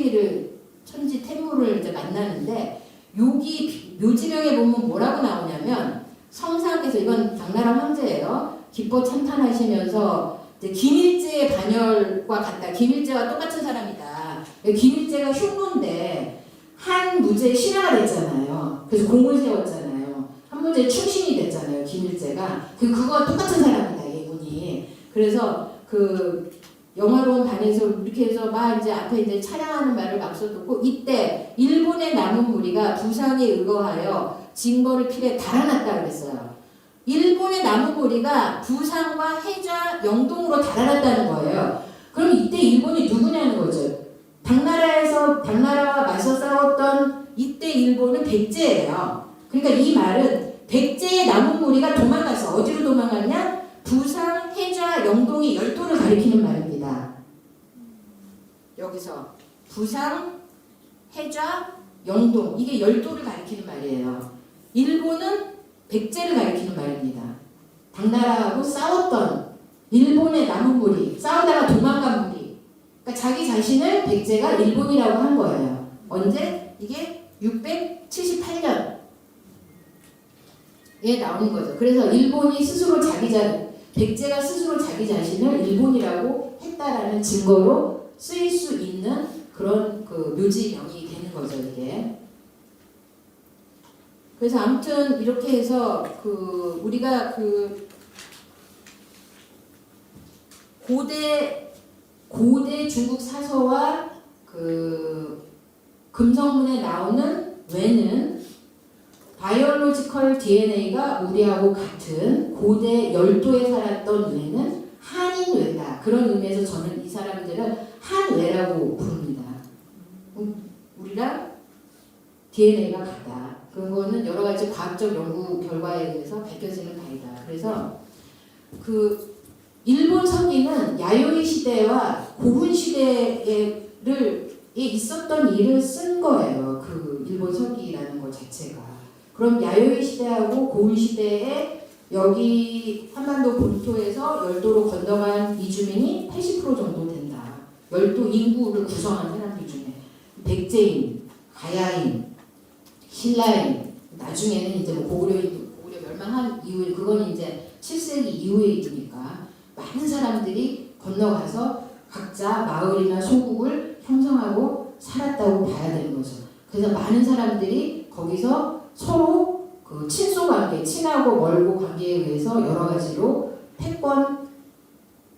태무를 이제 만나는데 여기 묘지명에 보면 뭐라고 나오냐면 성상께서 이건 당나라 황제예요. 기뻐 찬탄하시면서 이제 김일제의 반열과 같다. 김일제와 똑같은 사람이다. 김일제가 흉노인데 한 무제의 신하가 됐잖아요. 그래서 공을 세웠잖아요. 한 무제의 충신이 됐잖아요. 김일제가 그거와 똑같은 사람이다. 예군이. 그래서 그 영화로운 반에서 이렇게 해서 막 이제 앞에 이제 찬양하는 말을 막 써듣고 이때 일본의 남은 무리가 부상에 의거하여 징벌을 필에 달아났다 그랬어요. 일본의 남은 무리가 부상과 해자 영동으로 달아났다는 거예요. 그럼 이때 일본이 누구냐는 거죠. 당나라와 맞서 싸웠던 이때 일본은 백제예요. 그러니까 이 말은 백제의 남은 무리가 도망가서 어디로 도망갔냐? 부상, 해자, 영동이 열도를 가리키는 말입니다. 여기서 부상, 해자, 영동 이게 열도를 가리키는 말이에요. 일본은 백제를 가리키는 말입니다. 당나라하고 싸웠던 일본의 남은 무리, 싸우다가 도망간 무리. 그러니까 자기 자신을 백제가 일본이라고 한 거예요. 언제? 이게 678년에 나오는 거죠. 그래서 일본이 스스로 백제가 스스로 자기 자신을 일본이라고 했다라는 증거로 쓰일 수 있는 그런 그 묘지명이 되는 거죠, 이게. 그래서 아무튼 이렇게 해서 그 우리가 그 고대 중국 사서와 그 금성문에 나오는 외는 바이올로지컬 DNA가 우리하고 같은 고대 열도에 살았던 외는 한인외다. 그런 의미에서 저는 이 사람들을 한외라고 부릅니다. 우리랑 DNA가 같다. 그거는 여러 가지 과학적 연구 결과에 의해서 밝혀지는 바이다. 그래서 그 일본 서기는 야요이 시대와 고훈 시대에 있었던 일을 쓴 거예요. 그 일본 서기라는 것 자체가. 그럼 야요이 시대하고 고훈 시대에 여기 한반도 본토에서 열도로 건너간 이주민이 80% 정도 된다. 열도 인구를 구성한 사람들 중에 백제인, 가야인, 신라인, 나중에는 이제 뭐 고구려 멸망한 이후에 그건 이제 7세기 이후의 일이니까 많은 사람들이 건너가서 각자 마을이나 소국을 형성하고 살았다고 봐야 되는 거죠. 그래서 많은 사람들이 거기서 서로 그 친소 관계, 친하고 멀고 관계에 의해서 여러 가지로 패권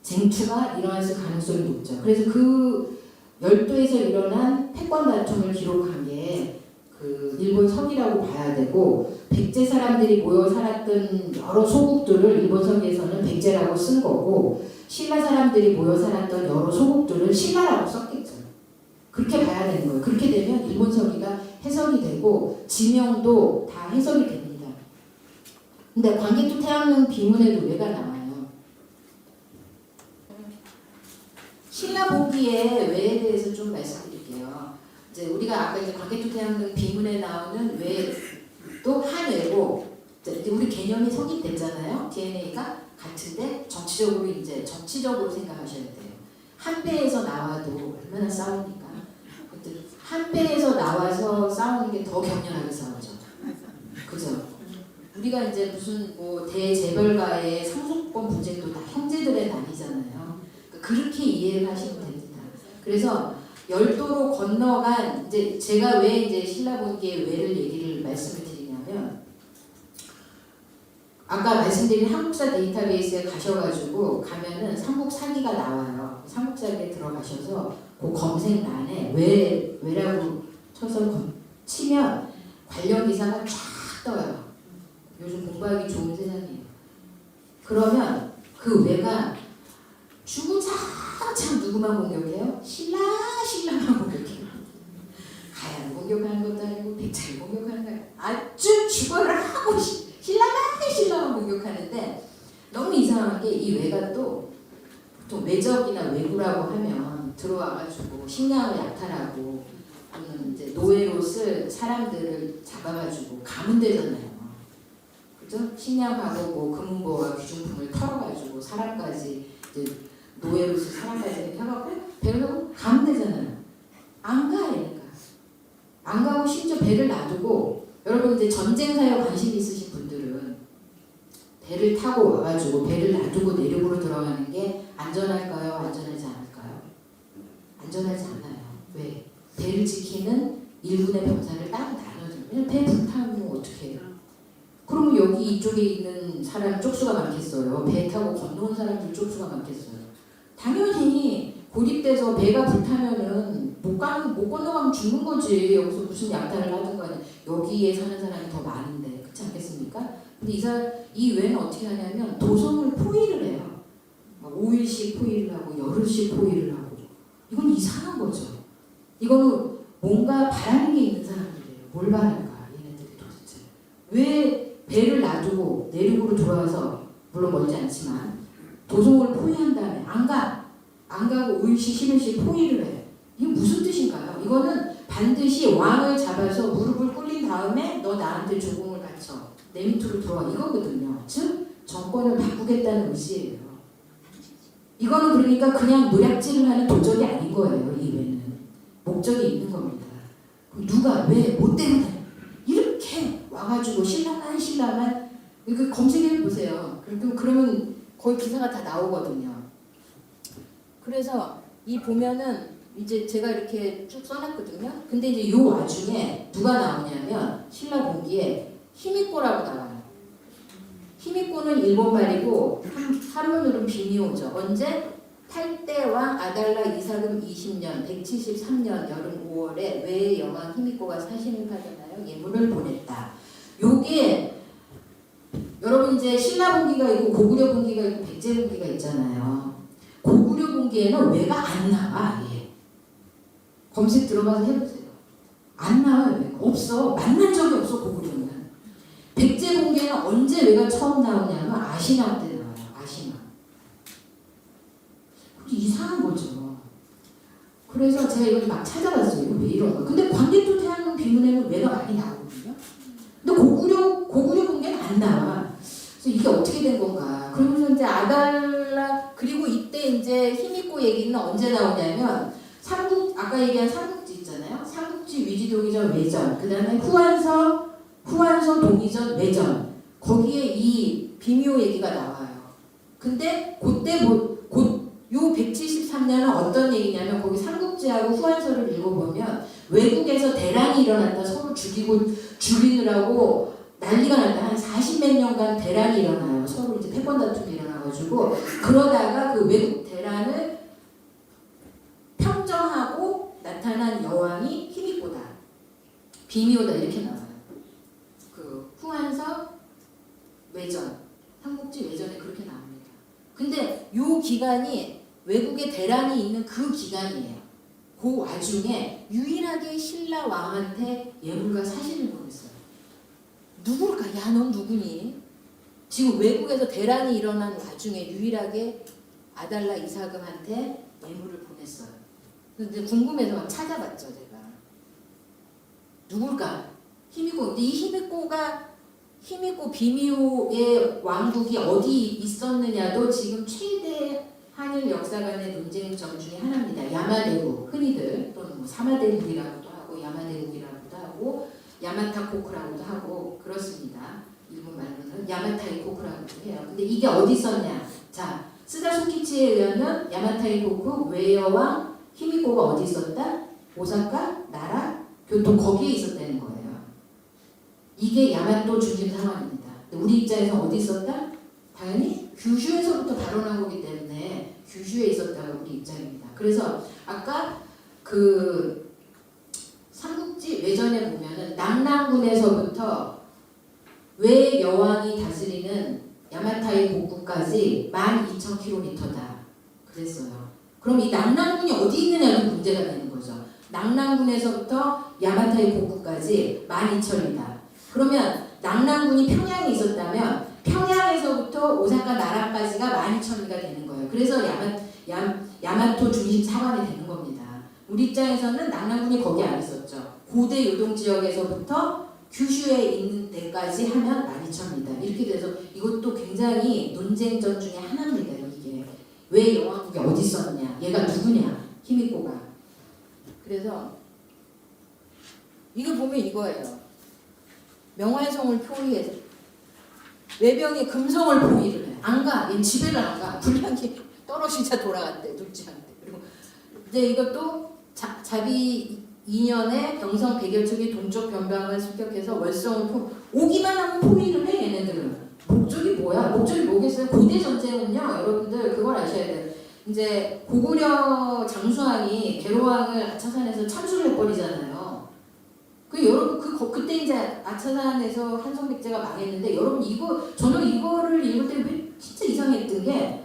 쟁투가 일어났을 가능성이 높죠. 그래서 그 열도에서 일어난 패권 다툼을 기록한 게 그 일본 서기라고 봐야 되고 백제 사람들이 모여 살았던 여러 소국들을 일본 서기에서는 백제라고 쓴 거고 신라 사람들이 모여 살았던 여러 소국들을 신라라고 썼겠죠. 그렇게 봐야 되는 거예요. 그렇게 되면 일본 서기가 해석이 되고 지명도 다 해석이 됩니다. 근데 광개토 태양릉 비문에도 왜가 나와요. 신라본기의 왜에 대해서 좀 말씀드릴게요. 이제 우리가 아까 이제 광개토 태양릉 비문에 나오는 왜도 한외고 우리 개념이 성립됐잖아요. DNA가 같은데 정치적으로 생각하셔야 돼요. 한 배에서 나와도 얼마나 싸우니까. 한 배에서 나와서 싸우는 게 더 격렬하게 싸우죠. 그죠? 우리가 이제 무슨 뭐 대재벌가의 상속권 분쟁도 다 형제들의 난이잖아요. 그렇게 이해를 하시면 됩니다. 그래서 열도로 건너간 이제 제가 왜 이제 신라본기의 왜를 얘기를 말씀을 드리냐면 아까 말씀드린 한국사 데이터베이스에 가셔가지고 가면은 삼국사기가 나와요. 삼국사기에 들어가셔서 그 검색란에 왜라고 쳐서 치면 관련 기사가 쫙 떠요. 요즘 공부하기 좋은 세상이에요. 그러면 그 왜가 누구만 공격해요? 신라만 공격해요. 가야를 공격하는 것도 아니고 백제를 공격하는 거 아니고 아주 주거를 하고 신라만 공격하는데 너무 이상한 게 이 외가 또 보통 외적이나 외구라고 하면 들어와가지고 식량을 약탈하고 또는 이제 노예로 쓸 사람들을 잡아가지고 가면 되잖아요. 그죠? 식량하고 뭐 금은보와 귀중품을 털어가지고 사람까지 이제 노예로 쓸 사람까지 해갖고 배를 가면 되잖아요. 안 가, 얘네가. 안 가고 심지어 배를 놔두고 여러분 이제 전쟁사에 관심 있으신 분들은 배를 타고 와가지고 배를 놔두고 내륙으로 들어가는 게 안전할까요? 안전하지 않을까요? 안전하지 않아요. 왜? 배를 지키는 일군의 병사를 따로 나눠줘요. 왜냐면 배 불타면 어떻게 해요? 그러면 여기 이쪽에 있는 사람 쪽수가 많겠어요. 배 타고 건너온 사람들 쪽수가 많겠어요. 당연히 고립돼서 배가 불타면은 못 건너가면 죽는 거지. 여기서 무슨 약탈을 하든가 여기에 사는 사람이 더 많은데 그렇지 않겠습니까? 근데 이 외는 어떻게 하냐면 도성을 포위를 해요. 5일씩 포위를 하고 열흘씩 포위를 하고 이건 이상한 거죠. 이거는 뭔가 바라는 게 있는 사람들이에요. 뭘 바랄까 얘네들이 도대체. 왜 배를 놔두고 내륙으로 돌아와서 물론 멀지 않지만 도성을 포위한 다음에 안 가고 5일씩 10일씩 포위를 해. 이게 무슨 뜻인가요? 이거는 반드시 왕을 잡아서 무릎을 꿇린 다음에 너 나한테 조공을 바쳐 내 밑으로 들어와 이거거든요. 즉 정권을 바꾸겠다는 의지예요. 이거는 그러니까 그냥 노략질을 하는 도적이 아닌 거예요. 이외는 목적이 있는 겁니다. 누가 왜 뭐 때문에 이렇게 와가지고 신라만 이거 검색해 보세요. 그러면 거의 기사가 다 나오거든요. 그래서 이 보면은 이제 제가 이렇게 쭉 써놨거든요. 근데 이제 요 와중에 누가 나오냐면 신라 공기에 히미꼬라고 나와요. 히미꼬는 일본말이고 한문으로는 비미오죠. 언제? 8대 왕 아달라 이사금 20년 173년 여름 5월에 외의 여왕 히미꼬가 사신을 파견하여 예물을 보냈다. 요게 여러분 이제 신라 공기가 있고 고구려 공기가 있고 백제 공기가 있잖아요. 고구려 공기에는 외가 안 나와. 예. 검색 들어가서 해보세요. 안 나와요. 외가. 없어. 만난 적이 없어 고구려는. 백제 공기에는 언제 외가 처음 나오냐면 아시나 때 나와요. 아시나. 이상한 거죠. 그래서 제가 이걸 막 찾아봤어요. 이거 왜 이런 거. 근데 광개토 태양궁 비문에는 외가 많이 나오거든요. 근데 고구려 공개는 안 나와. 그래서 이게 어떻게 된 건가. 그러면서 이제 아달라 그리고 이때 이제 히미꼬 얘기는 언제 나오냐면 아까 얘기한 삼국지 있잖아요. 삼국지 위지동의전 외전. 그 다음에 후한서 동의전 외전. 거기에 이 비묘 얘기가 나와요. 근데 그때 요 173년은 어떤 얘기냐면 거기 삼국지하고 후한서를 읽어보면 외국에서 대란이 일어났다. 서로 죽이느라고 난리가 났다. 한 40몇 년간 대란이 일어나요. 서로 이제 패권 다툼이 일어나가지고 그러다가 그 외국 대란을 평정하고 나타난 여왕이 히미꼬다. 비미오다 이렇게 나와요. 그 후한서 외전, 삼국지 외전에 그렇게 나옵니다. 근데 요 기간이 외국에 대란이 있는 그 기간이에요. 그 와중에 유일하게 신라 왕한테 예물과 사신을 보냈어요. 누굴까? 야, 넌 누구니? 지금 외국에서 대란이 일어난 와중에 유일하게 아달라 이사금한테 예물을 보냈어요. 근데 궁금해서 막 찾아봤죠, 제가. 누굴까? 히미꼬. 근데 이 히미꼬 비미오의 왕국이 어디 있었느냐도 지금 최대 한일 역사관의 논쟁점 중에 하나입니다. 야마대국, 흔히들 또는 뭐 사마대국이라고도 하고 야마대국이라고도 하고 야마타코크라고도 하고 그렇습니다. 일본 말로는 야마타이코크라고도 해요. 근데 이게 어디 있었냐? 자, 스다 소키치에 의하면 야마타이코크 외여왕 히미꼬가 어디 있었다? 오사카, 나라, 교토 거기에 있었다는 거예요. 이게 야마토 중심 상황입니다. 우리 입장에서 어디 있었다? 당연히 규슈에서부터 발원한 거기 때문에 규슈에 있었다가 우리 입장입니다. 그래서 아까 그 삼국지 외전에 보면은 남남군에서부터 외 여왕이 다스리는 야마타이 복구까지 12,000km다. 그랬어요. 그럼 이 낙랑군이 어디 있느냐도 문제가 되는 거죠. 낙랑군에서부터 야마타의 복구까지 12,000이다. 그러면 낙랑군이 평양에 있었다면 평양에서부터 오사카 나라까지가 12,000리가 되는 거예요. 그래서 야마토 중심 사관이 되는 겁니다. 우리 입장에서는 낙랑군이 거기 안 있었죠. 고대 요동 지역에서부터 규슈에 있는 데까지 하면 12,000리다. 이렇게 돼서 이것도 굉장히 논쟁점 중에 하나입니다. 이게 왜 여왕국이 어디 있었느냐, 얘가 누구냐, 히미코가. 그래서 이거 보면 이거예요. 명화성을 포위해서 외병이 금성을 포위를 해. 안 가. 얘 집에를 안 가. 불량이 떨어지자 돌아간대. 둘째한테. 그리고 이제 이것도 자비 2년에 병성 100여 척이 동쪽 변방을 습격해서 월성을 오기만 하면 포위를 해. 얘네들은. 목적이 뭐야? 목적이 뭐겠어요? 고대 전쟁은요, 여러분들 그걸 아셔야 돼요. 이제 고구려 장수왕이 계로왕을 아차산에서 참수를 해버리잖아요. 여러분 그때 이제 아차산에서 한성백제가 망했는데, 여러분 저는 이거를 읽을 때 왜 진짜 이상했던 게,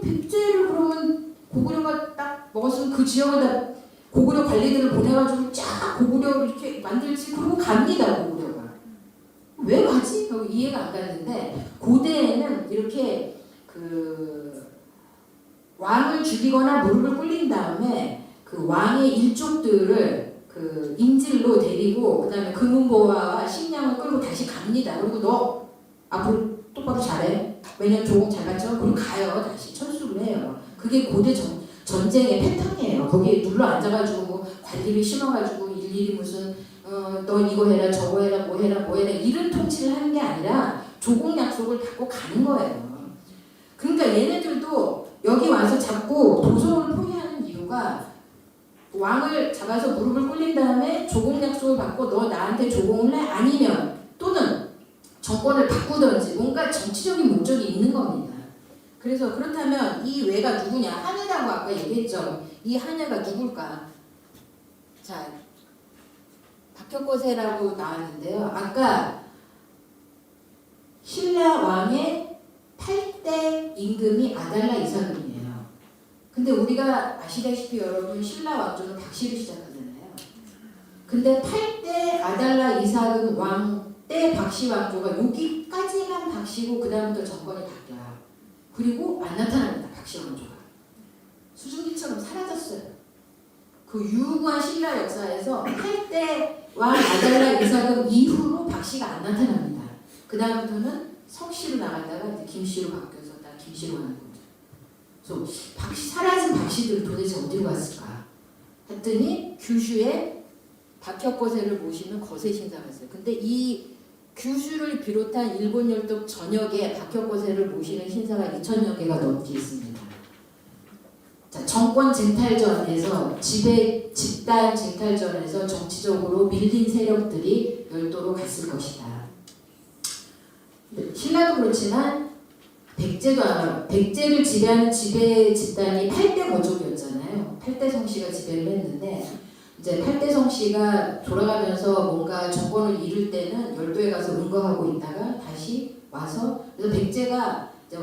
백제를 그러면 고구려가 딱 먹었으면 그 지역을 다 고구려 관리들을 보내가지고 쫙 고구려를 이렇게 만들지, 그러고 갑니다. 고구려가 왜 가지? 이해가 안 갔는데, 고대에는 이렇게 왕을 죽이거나 무릎을 꿇린 다음에 그 왕의 일족들을 인질로 데리고 그다음에 금은보화와 식량을 끌고 다시 갑니다. 그리고 너 앞으로 똑바로 잘해. 왜냐면 조공 잘 받죠? 그리고 가요. 다시 철수를 해요. 그게 고대 전쟁의 패턴이에요. 거기에 눌러 앉아가지고 뭐 관리를 심어가지고 일일이 무슨 너 이거 해라 저거 해라 뭐 해라 이런 통치를 하는 게 아니라 조공 약속을 받고 가는 거예요. 그러니까 얘네들도 여기 와서 자꾸 도성을 포위하는 이유가, 왕을 잡아서 무릎을 꿇린 다음에 조공 약속을 받고 너 나한테 조공을 해? 아니면 또는 정권을 바꾸든지 뭔가 정치적인 목적이 있는 겁니다. 그래서 그렇다면 이 외가 누구냐? 한해라고 아까 얘기했죠. 이 한해가 누굴까? 자, 박혁거세라고 나왔는데요. 아까 신라 왕의 8대 임금이 아달라 이사금이에요. 근데 우리가 아시다시피 여러분, 신라 왕조는 박씨로 시작하잖아요. 근데 8대 아달라 이사금 왕 때 박씨 왕조가 여기까지만 박씨고 그 다음부터 정권이 바뀌어요. 그리고 안 나타납니다. 박씨 왕조가. 수증기처럼 사라졌어요. 그 유구한 신라 역사에서 8대 왕 아달라 이사금 이후로 박씨가 안 나타납니다. 그 다음부터는 석씨로 나갔다가 이제 김씨로 바뀌어서 다 김씨로 가는 거죠. 그래서 사라진 박씨들 도대체 어디로 갔을까? 했더니 규슈에 박혁거세를 모시는 거세 신사가 있어요. 근데 이 규슈를 비롯한 일본 열독 전역에 박혁거세를 모시는 신사가 2,000여 개가 넘게 있습니다. 자, 정권 쟁탈전에서 집단 쟁탈전에서 정치적으로 밀린 세력들이 열도로 갔을 것이다. 신라도 그렇지만 백제도 아마, 백제를 지배하는 지배 집단이 8대 거족이었잖아요. 8대 성씨가 지배를 했는데, 이제 8대 성씨가 돌아가면서 뭔가 정권을 이룰 때는 열도에 가서 은거하고 있다가 다시 와서, 그래서 백제가 이제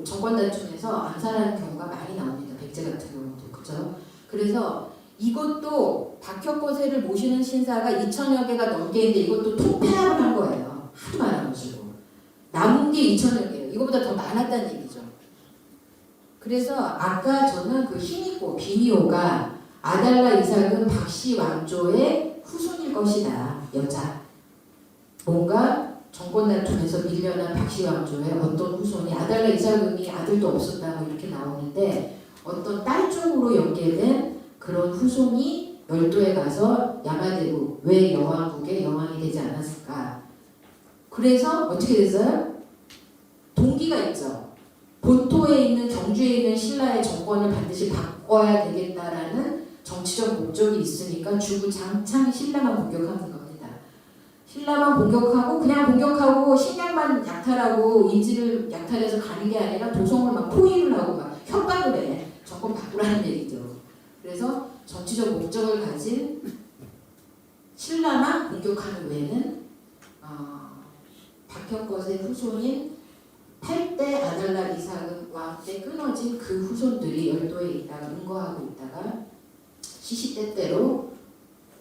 정권 다툼에서 암살하는 경우가 많이 나옵니다. 백제 같은 경우도. 그죠? 그래서 이것도 박혁거세를 모시는 신사가 2,000여 개가 넘게 있는데, 이것도 통폐합을 한 거예요. 하도 많아가지고. 남은 게 2,000여 개예요. 이거보다 더 많았다는 얘기죠. 그래서 아까 저는 그 히미코, 비니오가 아달라 이삭은 박씨 왕조의 후손일 것이다. 여자. 뭔가 정권 다툼에서 밀려난 박씨 왕조의 어떤 후손이, 아달라 이삭음이 아들도 없었다 뭐 이렇게 나오는데, 어떤 딸 쪽으로 연계된 그런 후손이 열도에 가서 야마대국, 왜 여왕국의 여왕이 되지 않았을까? 그래서 어떻게 됐어요? 동기가 있죠. 본토에 있는, 경주에 있는 신라의 정권을 반드시 바꿔야 되겠다라는 정치적 목적이 있으니까 주구장창 신라만 공격하는 겁니다. 신라만 공격하고, 그냥 공격하고 식량만 약탈하고 인지를 약탈해서 가는 게 아니라 도성을 막 포위를 하고 막 협박을 해. 정권 바꾸라는 얘기죠. 그래서 정치적 목적을 가진 신라만 공격하는 외에는 박혁거세 후손인 8대 아달라 이삭 왕 때 끊어진 그 후손들이 열도에 있다가 응거하고 있다가 시시때때로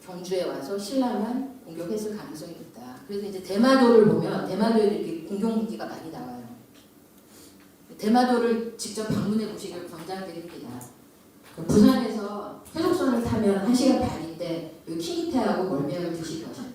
경주에 와서 신라만 공격했을 가능성이 있다. 그래서 이제 대마도를 보면 대마도에도 이렇게 공격 무기가 많이 나와요. 대마도를 직접 방문해 보시길 권장드립니다. 부산에서 해독선을 타면 1시간 반인데 여기 키니테하고 멀미약을 드시거든요.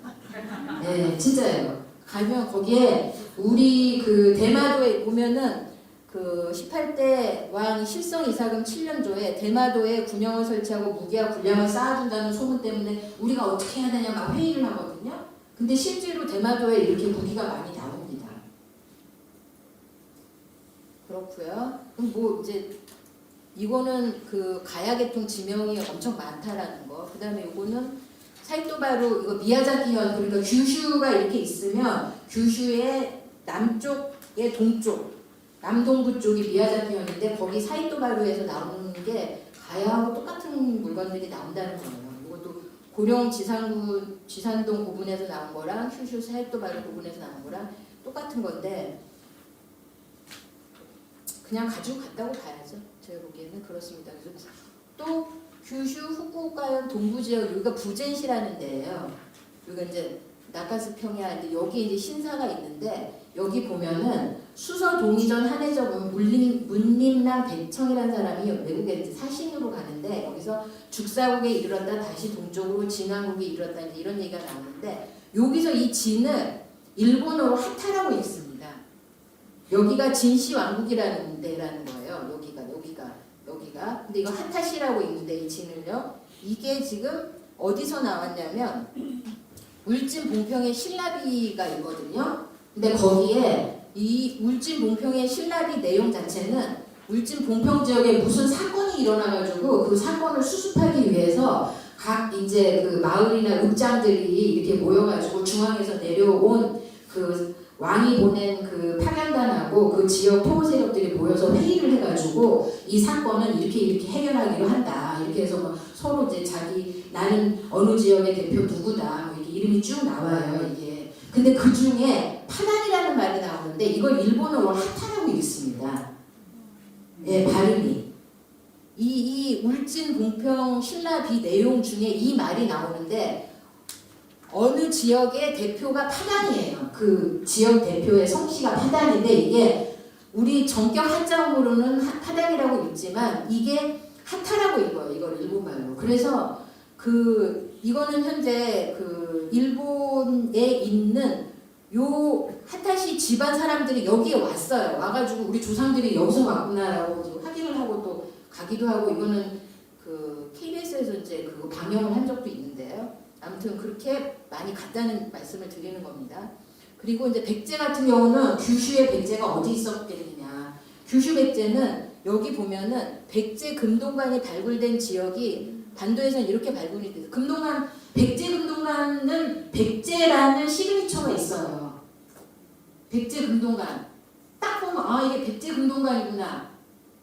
네, 진짜예요. 가면 거기에 우리 그 대마도에 보면은 그 18대 왕 실성 이사금 7년조에 대마도에 군영을 설치하고 무기와 군량을 쌓아준다는 소문 때문에 우리가 어떻게 해야 되냐 막 회의를 하거든요. 근데 실제로 대마도에 이렇게 무기가 많이 나옵니다. 그렇고요. 그럼 뭐 이제 이거는 그 가야계통 지명이 엄청 많다라는 거. 그 다음에 이거는 사이토바루 이거 미야자키현 그러니까 규슈가 이렇게 있으면 규슈의 남쪽의 동쪽 남동부 쪽이 미야자키현인데 거기 사이토바루에서 나오는 게 가야하고 똑같은 물건들이 나온다는 거예요. 이것도 고령 지산동 고분에서 나온 거랑 규슈 사이토바루 고분에서 나온 거랑 똑같은 건데 그냥 가지고 갔다고 봐야죠. 제가 보기에는 그렇습니다. 그래서 또 규슈 후쿠오카현 동부지역 여기가 부젠시라는 데예요. 여기가 이제 나카스 평야인데 여기 이제 신사가 있는데 여기 보면은 수서 동이전 한해적 문림랑 백청이라는 사람이 외국에 이제 사신으로 가는데 여기서 죽사국에 이르렀다 다시 동쪽으로 진왕국에 이르렀다 이제 이런 얘기가 나오는데 여기서 이 진을 일본어로 하타라고 읽습니다. 여기가 진시 왕국이라는 데라는 거예요. 여기가. 근데 이거 하타시라고 읽는데 이 진을요. 이게 지금 어디서 나왔냐면 울진 봉평의 신라비가 있거든요. 근데 거기에 이 울진 봉평의 신라비 내용 자체는 울진 봉평 지역에 무슨 사건이 일어나가지고 그 사건을 수습하기 위해서 각 이제 그 마을이나 읍장들이 이렇게 모여가지고 중앙에서 내려온 그 왕이 보낸 그 파견단하고 그 지역 토호 세력들이 모여서 회의를 해가지고 이 사건은 이렇게 해결하기로 한다. 이렇게 해서 뭐 서로 이제 자기 나는 어느 지역의 대표 누구다. 뭐 이렇게 이름이 쭉 나와요. 이게. 근데 그 중에 파단이라는 말이 나오는데 이걸 일본어로 하타라고 읽습니다. 예, 발음이. 이 울진 봉평 신라비 내용 중에 이 말이 나오는데 어느 지역의 대표가 파단이에요. 그 지역 대표의 성씨가 파단인데 이게 우리 정격 한자어로는 파단이라고 읽지만 이게 하타라고 읽어요. 이걸 일본말로. 그래서 그 이거는 현재 그 일본에 있는 요 하타시 집안 사람들이 여기에 왔어요. 와가지고 우리 조상들이 여기서 왔구나라고 확인을 하고 또 가기도 하고 이거는 그 KBS에서 이제 그거 방영을 한 적도 있는데요. 아무튼 그렇게 많이 갔다는 말씀을 드리는 겁니다. 그리고 이제 백제 같은 경우는 규슈의 백제가 어디 있었겠느냐. 규슈 백제는 여기 보면은 백제 금동관이 발굴된 지역이 반도에서는 이렇게 발굴이 돼서 금동관 백제 금동관은 백제라는 시그니처가 있어요. 백제 금동관 딱 보면 아 이게 백제 금동관이구나.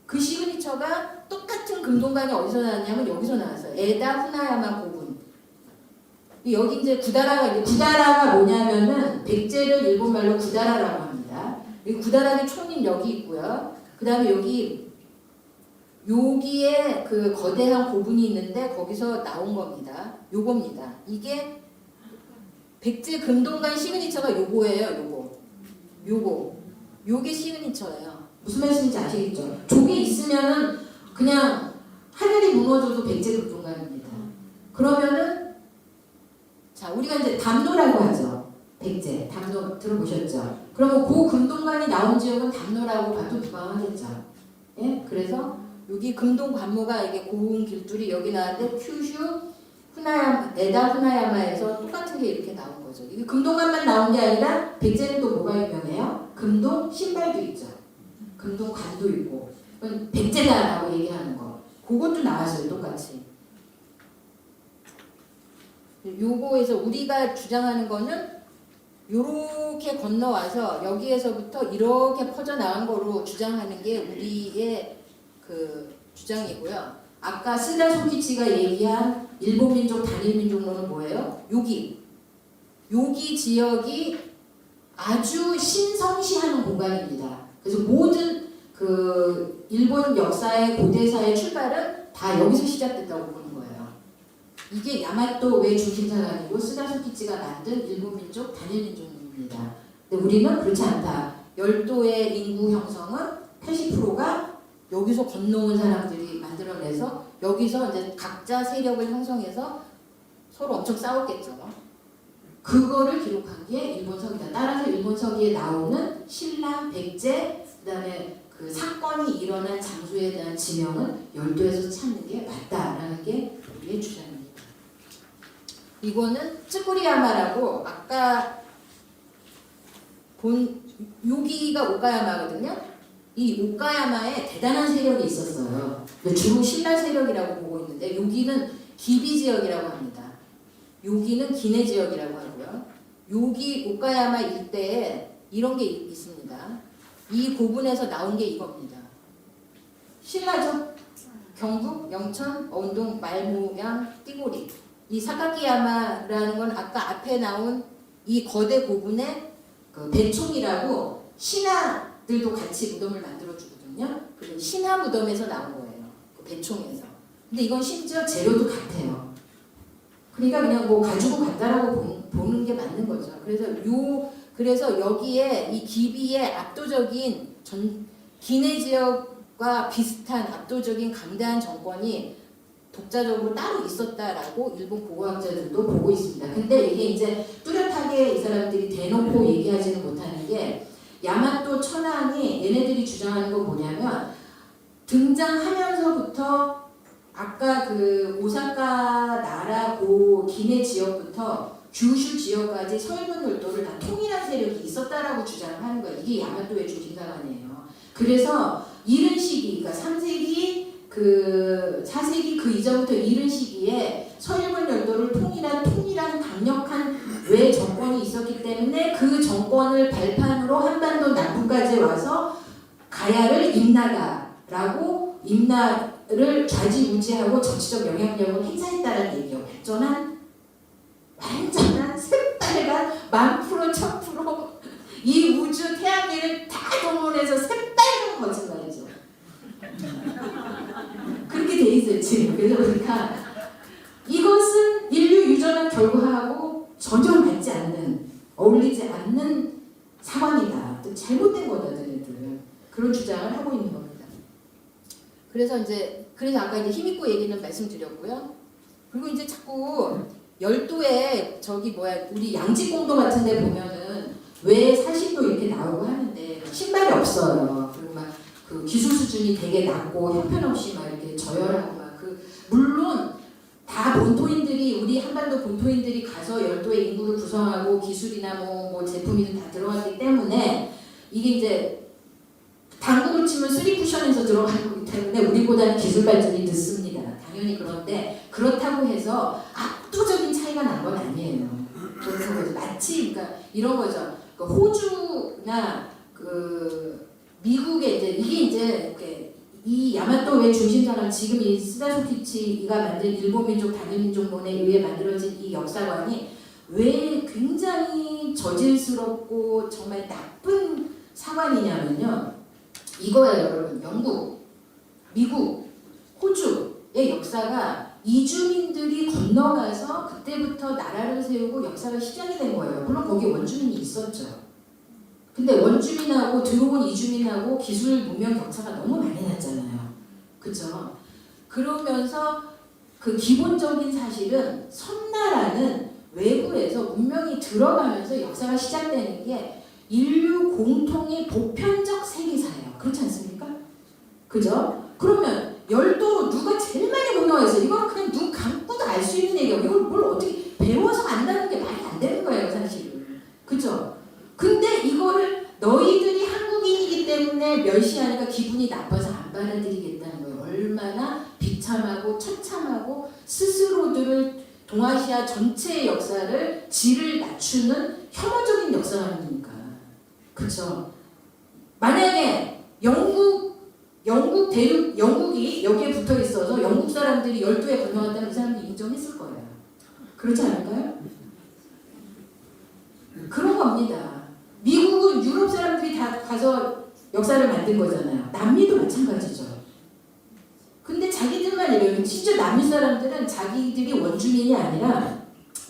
그 시그니처가 똑같은 금동관이 어디서 나왔냐면 여기서 나왔어요. 에다 후나야마 고분. 여기 이제 구다라가 뭐냐면은 백제를 일본말로 구다라라고 합니다. 이 구다라의 촌인 여기 있고요. 그 다음에 여기에 그 거대한 고분이 있는데 거기서 나온 겁니다. 요겁니다. 이게 백제 금동관 시그니처가 요거예요. 요게 시그니처예요. 무슨 말씀인지 아시겠죠? 저게 있으면은 그냥 하늘이 무너져도 백제 금동관입니다. 그러면은 자, 우리가 이제 담노라고 하죠. 백제, 담노 들어보셨죠? 그러면 그 금동관이 나온 지역은 담노라고 봐도 무방하겠죠. 예? 그래서 여기 금동 관모가 이게 고운 길들이 여기 나왔는데 큐슈, 에다 후나야마에서 똑같은 게 이렇게 나온 거죠. 이게 금동관만 나온 게 아니라 백제는 또 뭐가 유명해요? 금동 신발도 있죠. 금동 관도 있고. 그건 백제다라고 얘기하는 거. 그것도 나왔어요. 똑같이. 요거에서 우리가 주장하는 거는 요렇게 건너와서 여기에서부터 이렇게 퍼져나간 거로 주장하는 게 우리의 그 주장이고요. 아까 스다 소키치가 얘기한 일본 민족 단일 민족론은 뭐예요? 여기 지역이 아주 신성시하는 공간입니다. 그래서 모든 그 일본 역사의 고대사의 출발은 다 여기서 시작됐다고 보는 거예요. 이게 야마토의 중심사가 아니고 스다소키치가 만든 일본 민족 단일 민족입니다. 근데 우리는 그렇지 않다. 열도의 인구 형성은 80%가 여기서 건너온 사람들이 만들어내서 여기서 이제 각자 세력을 형성해서 서로 엄청 싸웠겠죠. 그거를 기록한 게 일본서기다. 따라서 일본서기에 나오는 신라, 백제, 그다음에 그 사건이 일어난 장소에 대한 지명은 열도에서 찾는 게 맞다라는 게 우리의 주장입니다. 이거는 쯔쿠리야마라고 아까 본 여기가 오카야마거든요. 이 오카야마에 대단한 세력이 있었어요. 주로 신라 세력이라고 보고 있는데 여기는 기비 지역이라고 합니다. 여기는 기내 지역이라고 하고요. 여기 오카야마 일대에 이런 게 있습니다. 이 고분에서 나온 게 이겁니다. 신라죠? 경북, 영천, 언동, 말모양, 띠고리. 이 사카키야마라는 건 아까 앞에 나온 이 거대 고분에 그 배총이라고 신하들도 같이 무덤을 만들어주거든요. 그래서 신하 무덤에서 나온 거예요. 그 배총에서. 근데 이건 심지어 재료도 같아요. 그러니까 그냥 뭐 가지고 간다라고 보는 게 맞는 거죠. 그래서 여기에 이 기비의 압도적인 기내 지역과 비슷한 압도적인 강대한 정권이 독자적으로 따로 있었다라고 일본 고고학자들도 보고 있습니다. 근데 이게 이제 뚜렷하게 이 사람들이 대놓고 얘기하지는 못하는 게 야마토 천황이 얘네들이 주장하는 건 뭐냐면 등장하면서부터 아까 그 오사카 나라 고 기내 지역부터 규슈 지역까지 서일본 열도를 다 통일한 세력이 있었다라고 주장을 하는 거예요. 이게 야마토의 중심사관이에요. 그래서 이른 시기, 그러니까 3세기, 4세기 그 이전부터 이른 시기에 서일본 열도를 통일한 강력한 외 정권이 있었기 때문에 그 정권을 발판으로 한반도 남부까지 와서 가야를 임나다라고 임나를 좌지우지하고 정치적 영향력을 행사했다는 얘기예요. 완전한 새빨간 1000% 1000% 이 우주 태양계를 다 동원해서 새빨간 거짓말이죠. 그렇게 돼 있어요 지금. 그래서 그러니까 이것은 인류 유전학 결과하고 전혀 맞지 않는, 어울리지 않는 사관이다. 또 잘못된 거다 너희들. 그런 주장을 하고 있는 겁니다. 그래서 아까 이제 히미코 얘기는 말씀드렸고요. 그리고 이제 자꾸 열도에 우리 양지공도 같은 데 보면은 왜 사신도 이렇게 나오고 하는데 신발이 없어요. 그리고 막 그 기술 수준이 되게 낮고 형편없이 막 이렇게 저열하고 물론 다 본토인들이, 우리 한반도 본토인들이 가서 열도의 인구를 구성하고 기술이나 뭐 제품이든 다 들어갔기 때문에 이게 이제 당구로 치면 3쿠션에서 들어가는 거기 때문에 우리보다는 기술 발전이 늦습니다. 당연히. 그런데 그렇다고 해서 압도적인 차이가 난 건 아니에요. 그래서 마치 그러니까 이런 거죠. 호주나 미국의 이게 이 야마토의 중심사관, 지금 이 스다소키치가 만든 일본 민족 단일민족론에 의해 만들어진 이 역사관이 왜 굉장히 저질스럽고 정말 나쁜 사관이냐면요. 이거예요, 여러분. 영국, 미국, 호주의 역사가 이주민들이 건너가서 그때부터 나라를 세우고 역사가 시작이 된 거예요. 물론 거기 원주민이 있었죠. 근데 원주민하고 들어온 이주민하고 기술 문명 격차가 너무 많이 났잖아요. 그죠? 그러면서 그 기본적인 사실은 섬나라는 외부에서 문명이 들어가면서 역사가 시작되는 게 인류 공통의 보편적 세계사예요. 그렇지 않습니까? 그죠? 그러면 열도로 누가 제일 많이 건너왔어요? 이건 그냥 눈 감고도 알 수 있는 얘기예요. 이걸 뭘 어떻게 배워서 안다는 게 말이 안 되는 거예요, 사실은. 그죠? 근데 이거를 너희들이 한국인이기 때문에 멸시하니까 기분이 나빠서 안 받아들이겠다는 거예요. 얼마나 비참하고 처참하고 스스로들을 동아시아 전체의 역사를 질을 낮추는 혐오적인 역사관입니까? 그쵸? 만약에 영국이 여기에 붙어 있어서 영국 사람들이 열도에 건너왔다면 이 사람들이 인정했을 거예요. 그렇지 않을까요? 그런 겁니다. 미국은 유럽 사람들이 다 가서 역사를 만든 거잖아요. 남미도 마찬가지죠. 근데 자기들만 이래요. 진짜 남미 사람들은 자기들이 원주민이 아니라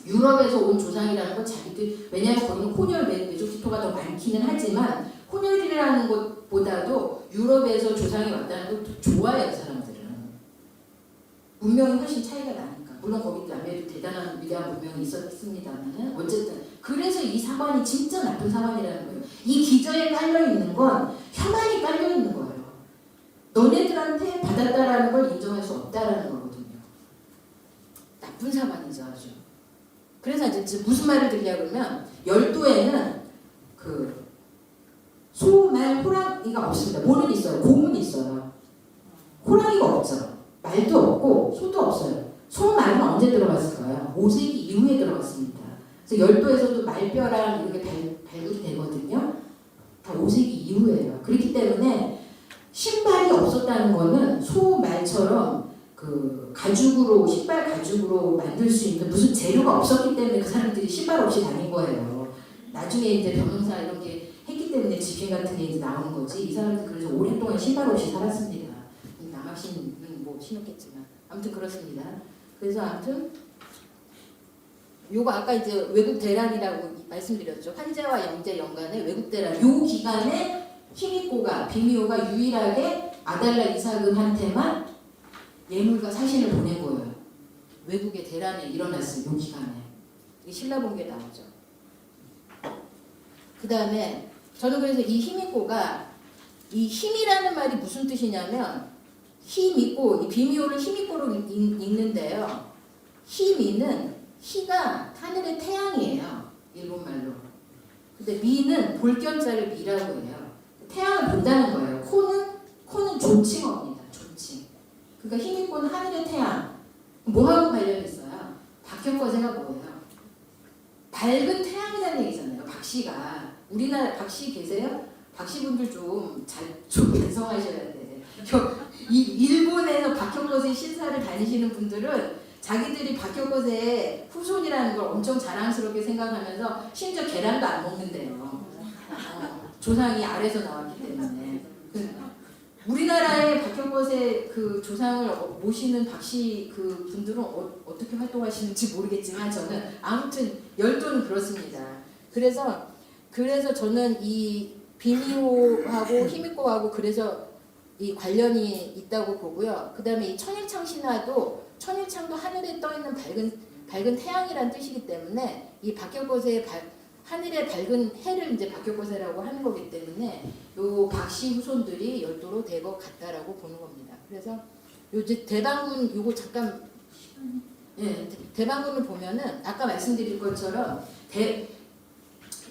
유럽에서 온 조상이라는 건 자기들, 왜냐하면 거기는 혼혈 메조기토가 더 많기는 하지만 혼혈이라는 것보다도 유럽에서 조상이 왔다는 걸 더 좋아해요, 사람들은. 문명이 훨씬 차이가 나니까. 물론 거기 남미에도 대단한 위대한 문명이 있었습니다만 어쨌든 그래서 이 사관이 진짜 나쁜 사관이라는 거예요. 이 기저에 깔려있는 건 혐한이 깔려있는 거예요. 너네들한테 받았다라는 걸 인정할 수 없다라는 거거든요. 나쁜 사관이죠, 아주. 그래서 이제 무슨 말을 드리려고 그러면 열도에는 그 소, 말, 호랑이가 없습니다. 뭐는 있어요? 곰은 있어요. 호랑이가 없죠. 말도 없고 소도 없어요. 소, 말은 언제 들어갔을까요? 5세기 이후에 들어갔습니다. 그래서 열도에서도 말벼랑 이렇게 발굴이 되거든요. 다 5세기 이후에요. 그렇기 때문에 신발이 없었다는 거는 소, 말처럼 그 가죽으로, 신발 가죽으로 만들 수 있는 무슨 재료가 없었기 때문에 그 사람들이 신발 없이 다닌 거예요. 나중에 이제 병용사 이런 게 했기 때문에 지핀 같은 게 이제 나오는 거지. 이 사람들 그래서 오랫동안 신발 없이 살았습니다. 남학신은 뭐 신었겠지만 아무튼 그렇습니다. 그래서 아무튼 요거 아까 이제 외국 대란이라고 말씀드렸죠. 환자와 영제 연간의 외국 대란. 요 기간에 히미코가 비미오가 유일하게 아달라 이사금한테만 예물과 사신을 보낸 거예요. 외국의 대란이 일어났어요. 요 기간에. 이게 신라본기에 나오죠. 그 다음에 저는 그래서 이 히미코가 이 힘이라는 말이 무슨 뜻이냐면 힘있고 이 비미오를 힘있고로 읽는데요. 힘이는 희가 하늘의 태양이에요. 일본말로. 근데 미는 볼견자를 미라고 해요. 태양을 본다는 거예요. 코는 조칭어입니다. 조칭. 그러니까 힘있고는 하늘의 태양. 뭐하고 관련이 있어요? 박혁거세가 뭐예요? 밝은 태양이라는 얘기잖아요. 박씨가. 우리나라 박씨 계세요? 박씨분들 좀 반성하셔야 돼. 일본에서 박혁거세 신사를 다니시는 분들은 자기들이 박혁거세의 후손이라는 걸 엄청 자랑스럽게 생각하면서 심지어 계란도 안 먹는데요. 조상이 아래서 나왔기 때문에. 우리나라의 박혁거세 그 조상을 모시는 박씨 그 분들은 어떻게 활동하시는지 모르겠지만 저는 아무튼 열도는 그렇습니다. 그래서 저는 이 비미호하고 히미코하고 그래서 이 관련이 있다고 보고요. 그 다음에 이 천일창 신화도 천일창도 하늘에 떠 있는 밝은 태양이란 뜻이기 때문에 이 박혁거세의 하늘의 밝은 해를 이제 박혁거세라고 하는 거기 때문에 요 박씨 후손들이 열도로 될 것 같다라고 보는 겁니다. 그래서 요 이제 대방군 요거 잠깐 대방군을 보면은 아까 말씀드린 것처럼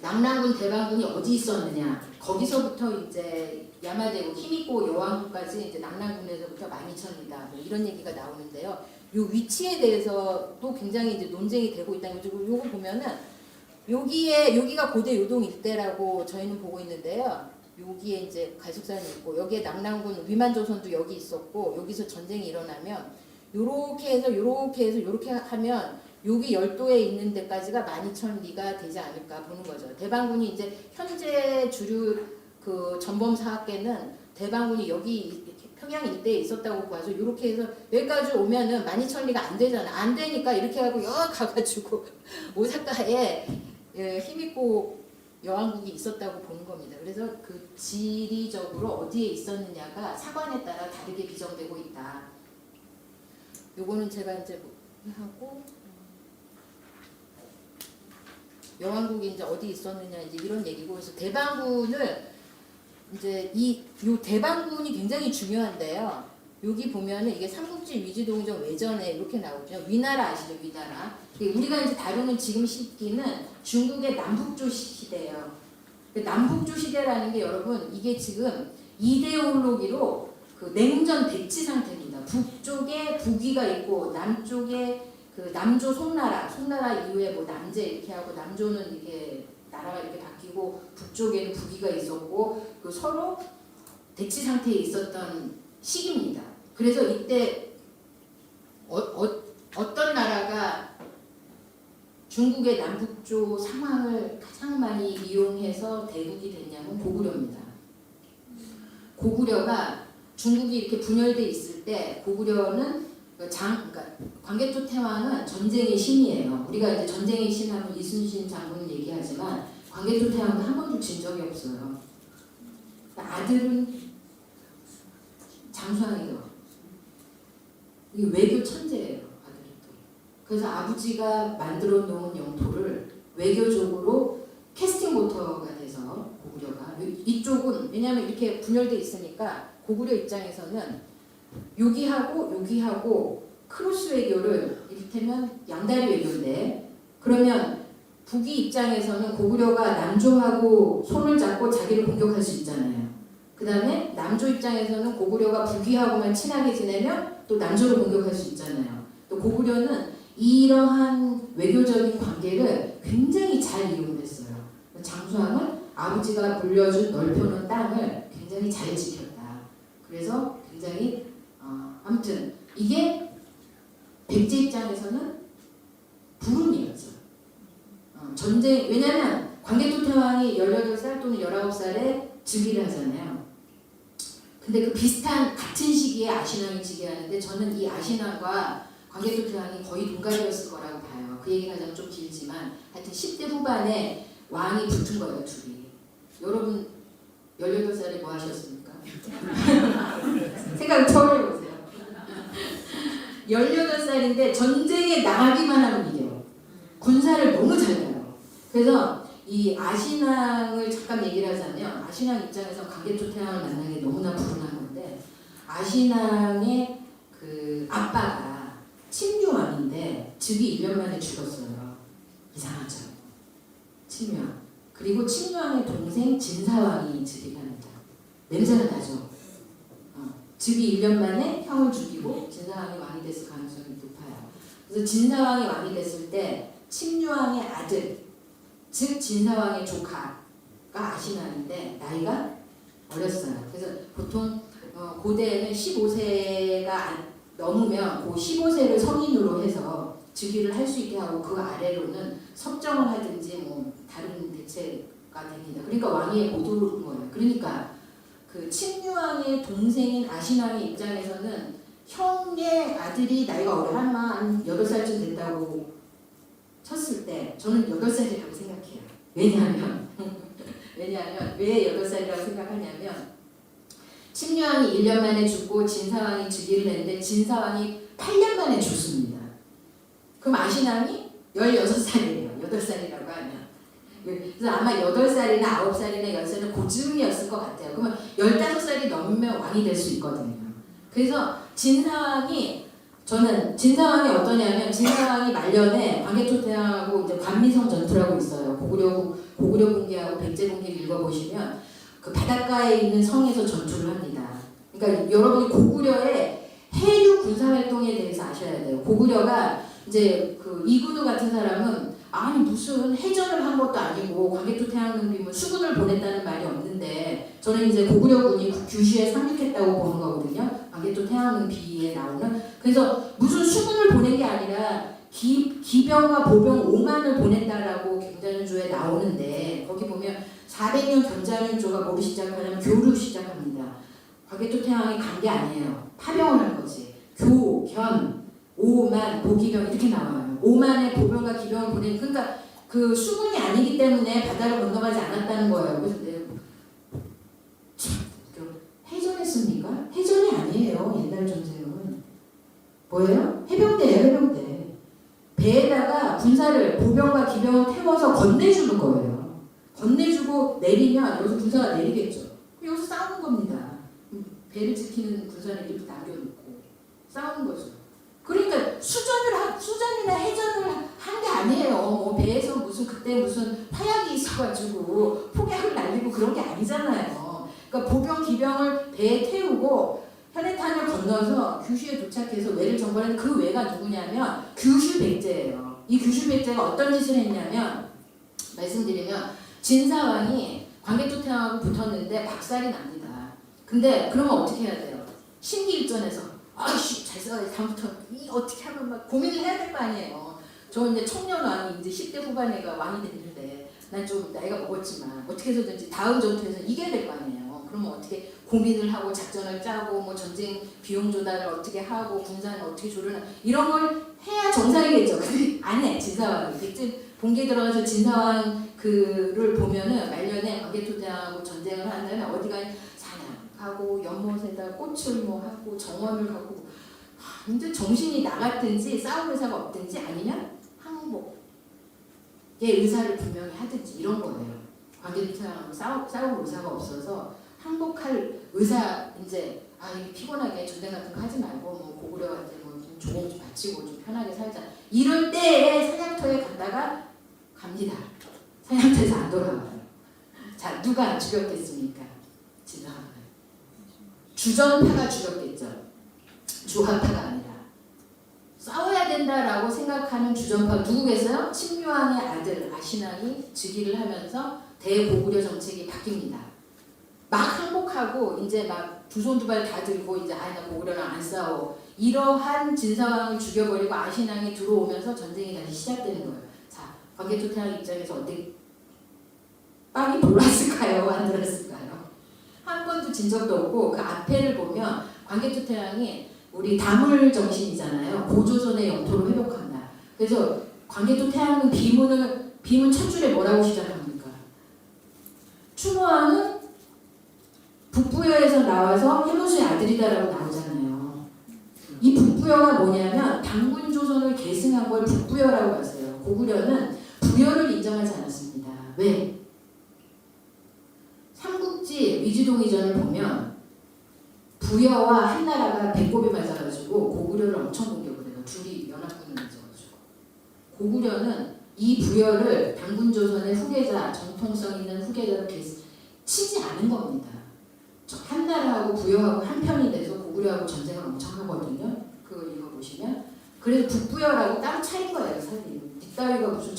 남랑군 대방군이 어디 있었느냐 거기서부터 이제 야마대국 히미코 여왕국까지 이제 남랑군에서부터 12,000이다 뭐 이런 얘기가 나오는데요. 요 위치에 대해서도 굉장히 이제 논쟁이 되고 있다는 거죠. 요거 보면은 여기가 고대 요동 일대라고 저희는 보고 있는데요. 여기에 이제 갈숙산이 있고 여기에 남랑군 위만조선도 여기 있었고 여기서 전쟁이 일어나면 요렇게 해서 요렇게 하면 여기 열도에 있는 데까지가 12,000리가 되지 않을까 보는 거죠. 대방군이 이제 현재 주류 그 전범사학계는 대방군이 여기 평양 일대에 있었다고 봐서 이렇게 해서 여기까지 오면은 12,000리가 안 되잖아. 안 되니까 이렇게 하고 여기 가가지고 오사카에 히미코 여왕국이 있었다고 보는 겁니다. 그래서 그 지리적으로 어디에 있었느냐가 사관에 따라 다르게 비정되고 있다. 요거는 제가 이제 하고 여왕국이 이제 어디 있었느냐 이제 이런 얘기고 그래서 대방군을 이제 요 대방군이 굉장히 중요한데요. 여기 보면은 이게 삼국지 위지동정 외전에 이렇게 나오죠. 위나라 아시죠? 위나라. 우리가 이제 다루는 지금 시기는 중국의 남북조 시대예요. 남북조 시대라는 게 여러분 이게 지금 이데올로기로 그 냉전 대치 상태입니다. 북쪽에 북위가 있고 남쪽에 그 남조 송나라 이후에 뭐 남제 이렇게 하고 남조는 이게 나라가 이렇게 바뀌고 북쪽에는 북위가 있었고 그 서로 대치 상태에 있었던 시기입니다. 그래서 이때 어떤 나라가 중국의 남북조 상황을 가장 많이 이용해서 대국이 됐냐면 고구려입니다. 고구려가 중국이 이렇게 분열돼 있을 때 고구려는 그러니까 광개토 태왕은 전쟁의 신이에요. 우리가 이제 전쟁의 신하면 이순신 장군을 얘기하지만 광개토 태왕은 한 번도 진 적이 없어요. 아들은 장수왕이죠. 이 외교 천재예요. 아들은 또. 그래서 아버지가 만들어 놓은 영토를 외교적으로 캐스팅 보터가 돼서 고구려가 이쪽은 왜냐하면 이렇게 분열돼 있으니까 고구려 입장에서는 여기하고 크로스 외교를 이를테면 양다리 외교인데 그러면 북이 입장에서는 고구려가 남조하고 손을 잡고 자기를 공격할 수 있잖아요. 그 다음에 남조 입장에서는 고구려가 북위하고만 친하게 지내면 또 남조를 공격할 수 있잖아요. 또 고구려는 이러한 외교적인 관계를 굉장히 잘 이용했어요. 장수왕은 아버지가 물려준 넓혀놓은 땅을 굉장히 잘 지켰다. 그래서 굉장히 아무튼 이게 백제 입장에서는 불운이었죠. 전쟁 왜냐면 광개토 태왕이 18살 또는 19살에 즉위를 하잖아요. 근데 그 비슷한 같은 시기에 아신왕이 즉위하는데 저는 이 아신왕과 광개토 태왕이 거의 동갑이었을 거라고 봐요. 그 얘기는 하자면 좀 길지만 하여튼 10대 후반에 왕이 붙은 거예요, 둘이. 여러분 18살에 뭐 하셨습니까? 생각 처음 해보세요. 18살인데 전쟁에 나가기만 하면 이겨요. 군사를 너무 잘 가요. 그래서 이 아신왕을 잠깐 얘기를 하자면 아신왕 입장에서 광개토 태왕을 만나는 게 너무나 불운한 건데 아신왕의 그 아빠가 침류왕인데 즉위 1년 만에 죽었어요. 이상하죠. 침류왕. 그리고 침류왕의 동생 진사왕이 즉위를 합니다. 냄새가 나죠. 즉위 1년 만에 형을 죽이고 진사왕이 왕이 됐을 가능성이 높아요. 그래서 진사왕이 왕이 됐을 때 침류왕의 아들, 즉 진사왕의 조카가 아신왕인데 나이가 어렸어요. 그래서 보통 고대에는 15세가 넘으면 그 15세를 성인으로 해서 즉위를 할 수 있게 하고 그 아래로는 섭정을 하든지 뭐 다른 대체가 됩니다. 그러니까 왕위에 못 오른 거예요. 그러니까 그 침류왕의 동생인 아신왕의 입장에서는 형의 아들이 나이가 어려 한 8살쯤 됐다고 쳤을 때 저는 8살이라고 생각해요. 왜냐하면 왜 8살이라고 생각하냐면 침류왕이 1년 만에 죽고 진사왕이 즉위를 했는데 진사왕이 8년 만에 죽습니다. 그럼 아신왕이 16살이에요. 8살이라고 하면. 그래서 아마 8살이나 9살이나 10살은 고쯤이었을 것 같아요. 그러면 15살이 넘으면 왕이 될 수 있거든요. 그래서 진사왕이 어떠냐면 진사왕이 말년에 광개토 태왕하고 이제 관미성 전투라고 있어요. 고구려 군기하고 백제 군기를 읽어보시면 그 바닷가에 있는 성에서 전투를 합니다. 그러니까 여러분이 고구려의 해류 군사활동에 대해서 아셔야 돼요. 고구려가 이제 그 이구두 같은 사람은 아니 무슨 해전을 한 것도 아니고 광개토 태왕님은 수군을 보냈다는 말이 없는데 저는 이제 고구려군이 규슈에 상륙했다고 보는 거거든요. 광개토 태왕비에 나오는. 그래서 무슨 수군을 보낸 게 아니라 기병과 보병 5만을 보냈다라고 경자년조에 나오는데 거기 보면 400년 경자년조가 뭐로 시작하냐면 교로 시작합니다. 광개토 태왕이 간 게 아니에요. 파병을 한 거지. 교, 견, 5만, 보기병 이렇게 나와요. 5만의 보병과 기병을 보낸 그러니까 그 수군이 아니기 때문에 바다를 건너가지 않았다는 거예요. 그래서 해전했습니까? 해전이 아니에요. 옛날 전쟁은 뭐예요? 해병대예요. 해병대. 배에다가 군사를 보병과 기병을 태워서 건네주는 거예요. 건네주고 내리면 여기서 군사가 내리겠죠. 여기서 싸우는 겁니다. 배를 지키는 군사는 이렇게 남겨놓고 싸우는 거죠. 그러니까 수전이나 해전을 한 게 아니에요. 뭐 배에서 그때 무슨 화약이 있어가지고 폭약을 날리고 그런 게 아니잖아요. 그러니까 보병 기병을 배에 태우고 현해탄을 건너서 규슈에 도착해서 외를 정벌하는 그 외가 누구냐면 규슈 백제예요. 이 규슈 백제가 어떤 짓을 했냐면 말씀드리면 진사왕이 광개토 태왕하고 붙었는데 박살이 납니다. 근데 그러면 어떻게 해야 돼요? 심기일전에서 아이씨 잘 싸워야지 다음부터 어떻게 하면 막 고민을 해야 될 거 아니에요. 저 이제 청년왕이 이제 10대 후반에가 왕이 됐는데 난 좀 나이가 먹었지만 어떻게 해서든지 다음 전투에서 이겨야 될 거 아니에요. 그러면 어떻게 고민을 하고 작전을 짜고 뭐 전쟁 비용 조달을 어떻게 하고 군사는 어떻게 조련하 이런 걸 해야 정상이겠죠. 근데 안 해. 진사왕이. 백제 본계 들어가서 진사왕 그를 보면은 말년에 광개토대왕하고 전쟁을 한 다음에 어디가 사냥하고 연못에다 꽃을 뭐 하고 정원을 가고 근데 정신이 나갔든지 싸울 의사가 없든지 아니면 항복의 의사를 분명히 하든지 이런 거예요. 광개토대왕하고 싸울 의사가 없어서 항복할 의사 이제 이게 피곤하게 전쟁 같은 거 하지 말고 뭐 고구려한테 뭐좀 조공 좀 바치고 좀 편하게 살자 이럴 때에 사냥터에 갔다가 갑니다. 사냥터에서 안 돌아와요. 자 누가 죽였겠습니까? 진사왕을. 주전파가 죽였겠죠. 주하파가 아니라. 싸워야 된다라고 생각하는 주전파 누구겠어요? 친묘왕의 아들 아신왕이 즉위를 하면서 대고구려 정책이 바뀝니다. 막 항복하고 이제 막 두 손 두 발 다 들고 이제 나 고구려랑 안 싸워 이러한 진사왕을 죽여버리고 아신왕이 들어오면서 전쟁이 다시 시작되는 거예요. 자 광개토대왕 입장에서 어떻게 빵이 돌았을까요? 안 돌았을까요? 한 번도 진 적도 없고 그 앞에를 보면 광개토대왕이 우리 다물 정신이잖아요. 고조선의 영토를 회복한다. 그래서 광개토대왕은 비문 첫 줄에 뭐라고 시작합니까? 추모왕은 북부여에서 나와서 해무수의 아들이다라고 나오잖아요. 이 북부여가 뭐냐면 당군조선을 계승한 걸 북부여라고 했어요. 고구려는 부여를 인정하지 않았습니다. 왜? 삼국지 위지동의전을 보면 부여와 한나라가 배꼽이 맞아가지고 고구려를 엄청 공격을 해요. 둘이 연합군을 맺어가지고. 고구려는 이 부여를 당군조선의 후계자, 정통성 있는 후계자로 치지 않은 겁니다. 한나라하고 부여하고 한편이 돼서 고구려하고 전쟁을 엄청 하거든요. 그걸 읽어보시면. 그래서 북부여라고 따로 차린 거예요. 사실. 뒷다위가 무슨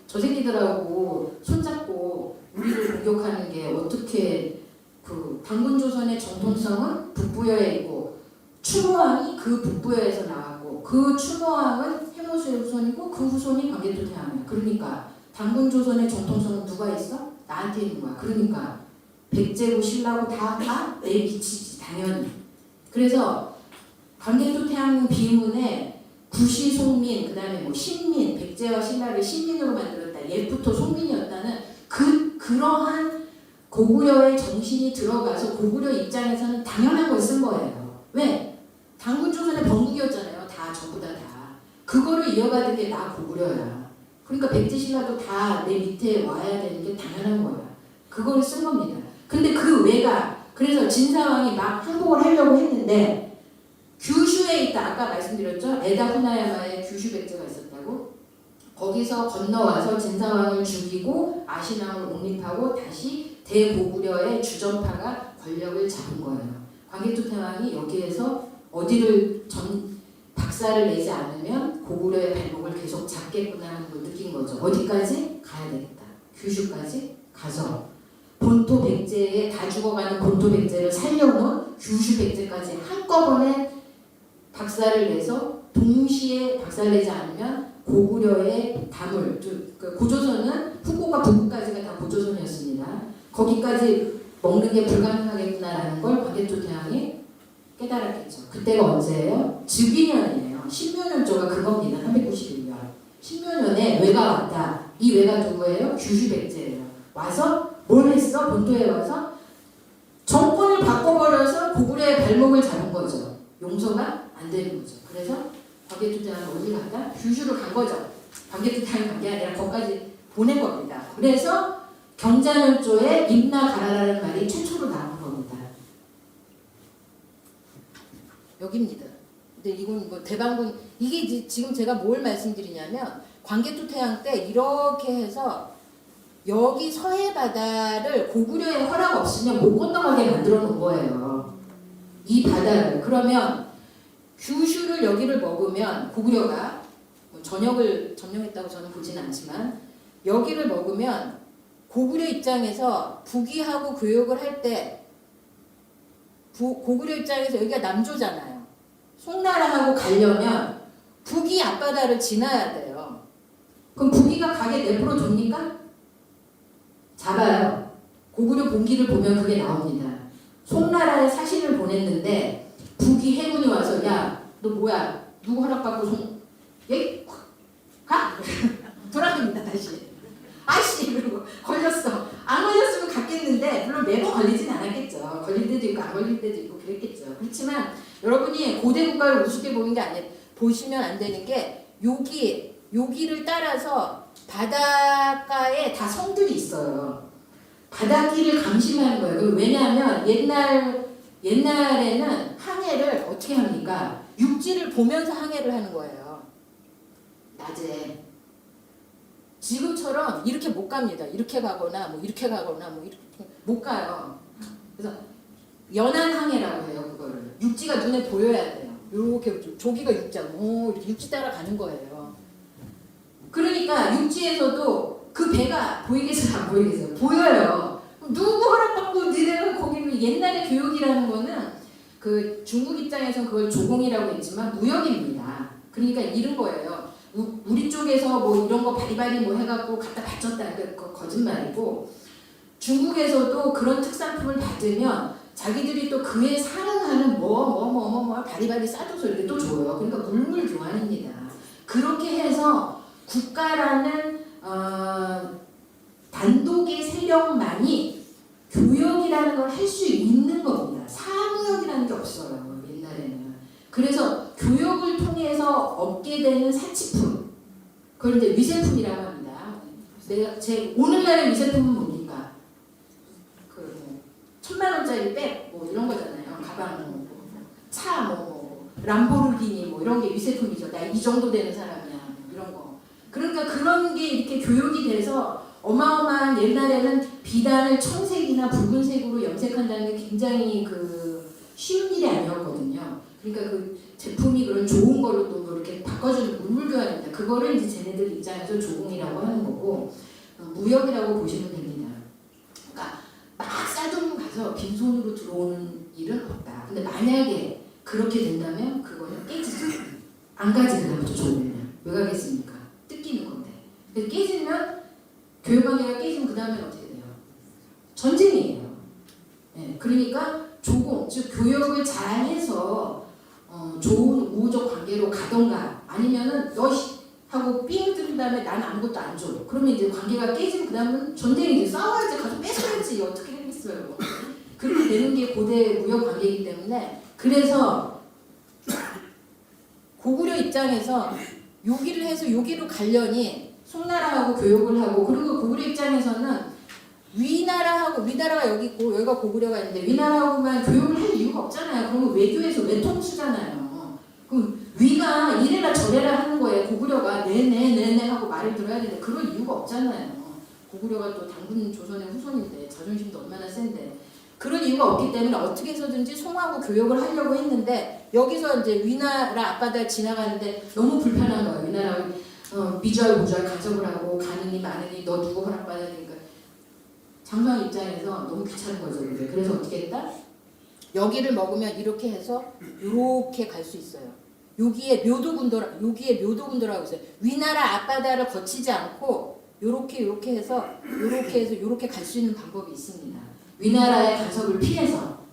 저 새끼들하고 손잡고 우리를 공격하는 게 어떻게 그 당군조선의 정통성은 북부여에 있고 추모왕이 그 북부여에서 나왔고 그 추모왕은 해모수의 후손이고 그 후손이 광개토대왕이야. 그러니까 당군조선의 정통성은 누가 있어? 나한테 있는 거야. 그러니까 백제고 신라고 다 내 미치지 당연히. 그래서 광개토대왕 비문에 구시, 송민, 그 다음에 뭐 신민, 백제와 신라를 신민으로 만들었다. 옛부터 송민이었다는 그러한 고구려의 정신이 들어가서 고구려 입장에서는 당연한 걸 쓴 거예요. 왜? 당군조선의 번국이었잖아요. 다 전부 다. 그거를 이어받은 게 나 고구려야. 그러니까 백제 신라도 다 내 밑에 와야 되는 게 당연한 거야. 그거를 쓴 겁니다. 근데 그 외가 그래서 진사왕이 막 항복을 하려고 했는데 규슈에 있다. 아까 말씀드렸죠. 에다 후나야마에 규슈 백제가 있었다고. 거기서 건너와서 진사왕을 죽이고 아신왕을 옹립하고 다시 대고구려의 주전파가 권력을 잡은 거예요. 광개토대왕이 여기에서 어디를 박살을 내지 않으면 고구려의 발목을 계속 잡겠구나 하는 걸 느낀 거죠. 어디까지? 가야 되겠다. 규슈까지 가서 본토 백제에 다 죽어가는 본토 백제를 살려놓은 규슈 백제까지 한꺼번에 박살을 내서 동시에 박살내지 않으면 고구려의 다물, 고조선은 후고가 북부까지가 다 고조선이었습니다. 거기까지 먹는 게 불가능하겠구나라는 걸 광개토대왕이 깨달았겠죠. 그때가 언제예요? 즉위년이에요. 신묘년조가 그겁니다. 391년. 신묘년에 외가 왔다. 이 외가 누구예요? 규슈 백제예요. 와서 뭘 했어? 본토에 와서 정권을 바꿔버려서 고구려의 발목을 잡은 거죠. 용서가 안 되는 거죠. 그래서 광개토대왕은 어디 갔다? 규슈로 간 거죠. 광개토대왕이 간 게 아니라 거기까지 보낸 겁니다. 그래서 경자년조에 임나 가라라는 말이 최초로 나온 겁니다. 여기입니다. 근데 이건 뭐 대방군 이게 지금 제가 뭘 말씀드리냐면 광개토대왕 때 이렇게 해서 여기 서해 바다를 고구려의 허락 없으면 못 건너가게 만들어 놓은 거예요. 이 바다를. 그러면 규슈를 여기를 먹으면 고구려가 뭐 전역을 점령했다고 저는 보진 않지만 여기를 먹으면 고구려 입장에서 북이하고 교역을 할 때 고구려 입장에서 여기가 남조잖아요. 송나라하고 가려면 북이 앞바다를 지나야 돼요. 그럼 북이가 가게 내버려 둡니까? 잡아요. 고구려 본기를 보면 그게 나옵니다. 송나라에 사신을 보냈는데 북이 해군이 와서 야 너 뭐야 누구 허락받고 얘 가? 돌아갑니다 다시. 아씨 그리고 걸렸어. 안 걸렸으면 갔겠는데 물론 매번 걸리진 않았겠죠. 걸릴 때도 있고 안 걸릴 때도 있고 그랬겠죠. 그렇지만 여러분이 고대 국가를 우습게 보는 게 아니에요. 보시면 안 되는 게 여기를 따라서 바닷가에 다 성들이 있어요. 바닷길을 감시하는 거예요. 왜냐하면 옛날에는 항해를 어떻게 합니까? 육지를 보면서 항해를 하는 거예요. 낮에. 지금처럼 이렇게 못 갑니다. 이렇게 가거나 뭐 이렇게 가거나 뭐 이렇게 못 가요. 그래서 연안 항해라고 해요. 그거를. 육지가 눈에 보여야 돼요. 이렇게 조기가 육지고 이렇게 육지 따라 가는 거예요. 그러니까 육지에서도 그 배가 보이겠어요? 안 보이겠어요? 보여요. 누구 허락받고 니네가 거기 옛날에 교육이라는 거는 그 중국 입장에서는 그걸 조공이라고 했지만 무역입니다. 그러니까 이런 거예요. 우리 쪽에서 뭐 이런 거 바리바리 뭐 해갖고 갖다 바쳤다. 그 거짓말이고 중국에서도 그런 특산품을 받으면 자기들이 또 그에 상응하는 뭐 바리바리 싸줘서 이렇게 또 줘요. 그러니까 물물 교환입니다. 그렇게 해서 국가라는 단독의 세력만이 교역이라는 걸 할 수 있는 겁니다. 사무역이라는 게 없어요. 옛날에는. 그래서 교역을 통해서 얻게 되는 사치품, 그걸 이제 위세품이라고 합니다. 오늘날의 위세품은 뭡니까? 그 1000만원짜리 백 뭐 이런 거잖아요. 가방 차 람보르기니 뭐 이런 게 위세품이죠. 나 이 정도 되는 사람이야. 뭐 이런 거. 그러니까 그런 게 이렇게 교육이 돼서 어마어마한 옛날에는 비단을 청색이나 붉은색으로 염색한다는 게 굉장히 쉬운 일이 아니었거든요. 그러니까 그 제품이 그런 좋은 걸로 또 뭐 이렇게 바꿔주는 물물교환입니다. 그거를 이제 쟤네들 입장에서 조공이라고 하는 거고 무역이라고 보시면 됩니다. 그러니까 막 싸들고 가서 빈손으로 들어오는 일은 없다. 근데 만약에 그렇게 된다면 그거는 깨지죠. 안 가지 그다음부터 좋으면 왜 가겠습니까? 뜯기는 건데. 근데 깨지면 교육관계가 깨지면 그 다음에 어떻게 돼요? 전쟁이에요. 네, 그러니까 조공, 즉 교역을 잘해서 좋은 우호적 관계로 가던가 아니면은 너 하고 삥 뜯은 다음에 난 아무것도 안 줘. 그러면 이제 관계가 깨지면 그 다음은 전쟁이지. 싸워야지. 가서 뺏어야지. 어떻게 되겠어요. 그렇게 되는 게 고대 무역 관계이기 때문에 그래서 고구려 입장에서 여기를 해서 여기로 가려니 송나라하고 교역을 하고 그리고 고구려 입장에서는 위나라가 여기 있고 여기가 고구려가 있는데 위나라하고만 교역을 할 이유가 없잖아요. 그러면 외교에서 외통수잖아요. 그럼 위가 이래라 저래라 하는 거예요. 고구려가 네네 하고 말을 들어야 되는데 그럴 이유가 없잖아요. 고구려가 또 당군 조선의 후손인데 자존심도 얼마나 센데 그런 이유가 없기 때문에 어떻게 해서든지 송하고 교역을 하려고 했는데 여기서 이제 위나라 앞바다 지나가는데 너무 불편한 거예요. 위나라가 미주알 간섭을 하고 가느니 마느니 너 누구 허락받으니까 장수왕 입장에서 너무 귀찮은 거죠. 그래서 어떻게 했다? 여기를 먹으면 이렇게 해서 이렇게 갈 수 있어요. 여기에 묘도군도라고 있어요. 위나라 앞바다를 거치지 않고 요렇게 해서 요렇게 갈 수 있는 방법이 있습니다. 위나라의 간섭을 피해서.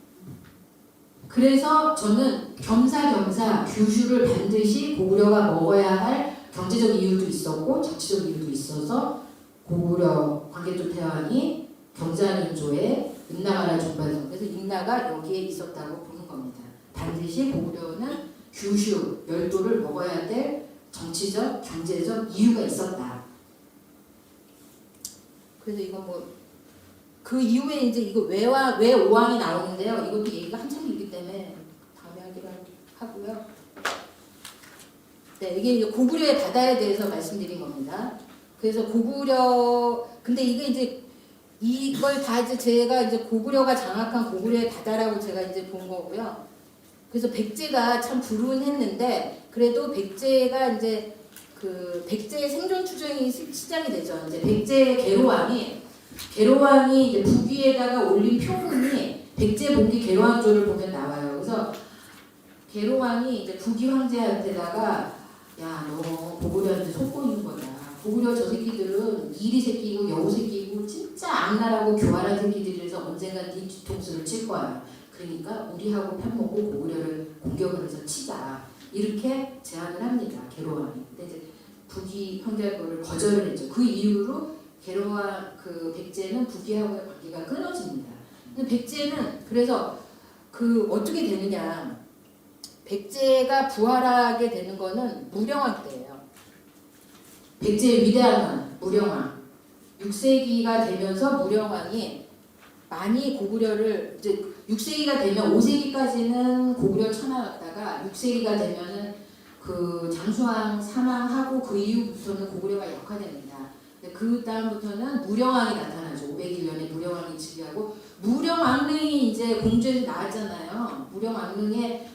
그래서 저는 겸사겸사 규슈를 반드시 고구려가 먹어야 할 경제적 이유도 있었고 정치적 이유도 있어서 고구려 광개토대왕이 경자는조의 임나가라 중반성 그래서 임나가 여기에 있었다고 보는 겁니다. 반드시 고구려는 규슈 열도를 먹어야 될 정치적 경제적 이유가 있었다. 그래서 이거 그 이후에 이제 이거 왜 오왕이 나오는데요. 이것도 얘기가 한참이기 때문에 다음에 하기로 하고요. 네, 이게 고구려의 바다에 대해서 말씀드린 겁니다. 그래서 근데 이게 이제 이걸 다 이제 제가 이제 고구려가 장악한 고구려의 바다라고 제가 이제 본 거고요. 그래서 백제가 참 불운했는데 그래도 백제가 이제 백제의 생존 추정이 시작이 되죠. 이제 백제의 계로왕이 이제 북위에다가 올린 표문이 백제 봉기 계로왕조를 보면 나와요. 그래서 계로왕이 이제 북위 황제한테다가 야, 너 고구려한테 속고 있는 거다. 고구려 저 새끼들은 이리 새끼고 여우 새끼고 진짜 악랄하고 교활한 새끼들이라서 언젠가 네 뒤통수를 칠 거야. 그러니까 우리하고 편먹고 고구려를 공격을 해서 치자. 이렇게 제안을 합니다. 계로왕이. 근데 이제 북이 형제를 거절을 했죠. 그 이후로 계로왕 그 백제는 북이하고의 관계가 끊어집니다. 근데 백제는 그래서 그 어떻게 되느냐? 백제가 부활하게 되는 거는 무령왕 때예요. 백제의 위대한 왕 무령왕. 6세기가 되면서 무령왕이 많이 고구려를 이제 6세기가 되면 5세기까지는 고구려 천하였다가 6세기가 되면은 그 장수왕 사망하고 그 이후부터는 고구려가 약화됩니다. 그 다음부터는 무령왕이 나타나죠. 501년에 무령왕이 즉위하고 무령왕릉이 이제 공주에서 나왔잖아요. 무령왕릉의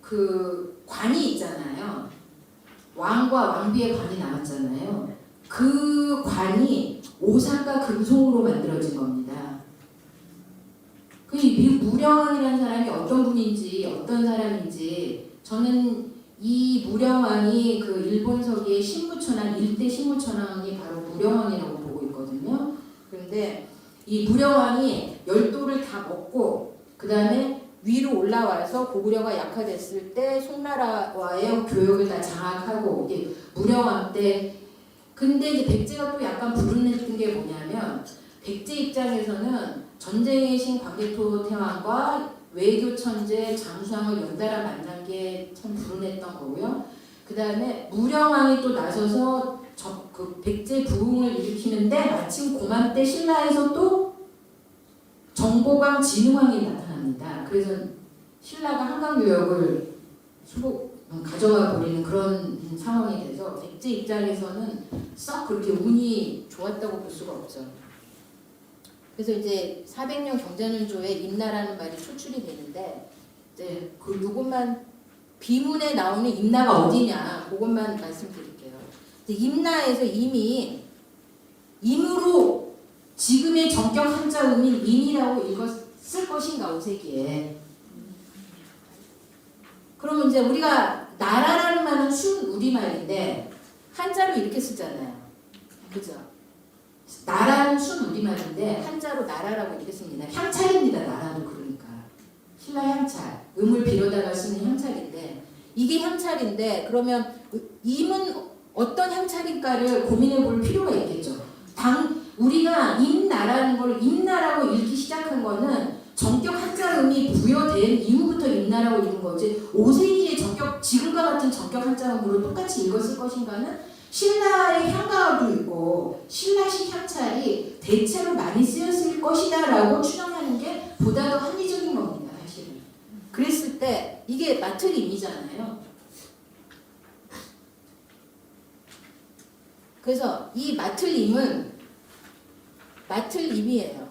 그 관이 있잖아요. 왕과 왕비의 관이 나왔잖아요. 그 관이 오상과 금송으로 만들어진 겁니다. 이 무령왕이라는 사람이 어떤 분인지 어떤 사람인지 저는 이 무령왕이 그 일본 서기의 신무천왕 일대 신무천왕이 바로 무령왕이라고 보고 있거든요. 그런데 이 무령왕이 열도를 다 먹고 그 다음에 위로 올라와서 고구려가 약화됐을 때 송나라와의 교역을 다 장악하고 이게 무령왕 때. 근데 이제 백제가 또 약간 불운했던 게 뭐냐면 백제 입장에서는 전쟁의 신 광개토 태왕과 외교 천재 장수왕을 연달아 만난 게 참 불운했던 거고요. 그 다음에 무령왕이 또 나서서 그 백제 부흥을 일으키는데 마침 고만 때 신라에서 또 정보광 진흥왕이 나타납니다. 그래서 신라가 한강교역을 가져가 버리는 그런 상황이 돼서 백제 입장에서는 썩 그렇게 운이 좋았다고 볼 수가 없죠. 그래서 이제 400년 경자년조에 임나라는 말이 초출이 되는데 이제 그 요것만 비문에 나오는 임나가 어디냐 그것만 말씀드릴게요. 임나에서 이미 임으로 지금의 정격 한자음인 임이라고 읽었을 것인가 5세기에. 그러면 이제 우리가 나라라는 말은 순 우리말인데 한자로 이렇게 쓰잖아요. 그죠? 나라는 순 우리말인데 한자로 나라라고 이렇게 씁니다. 향찰입니다. 나라도 그러니까. 신라 향찰. 음을 빌어다가 쓰는 향찰인데 이게 향찰인데 그러면 임은 어떤 향찰일까를 고민해 볼 필요가 있겠죠. 우리가 임나라는 걸 임나라고 읽기 시작한 거는 정격 한자음이 부여된 이후부터 임나라고 읽은 거지 5세기의 정격 지금과 같은 정격 한자음으로 똑같이 읽었을 것인가는 신라의 향가도 있고 신라식 향찰이 대체로 많이 쓰였을 것이다 라고 추정하는 게 보다 더 합리적인 겁니다. 사실은. 그랬을 때 이게 마틀임이잖아요. 그래서 이 마틀임이에요.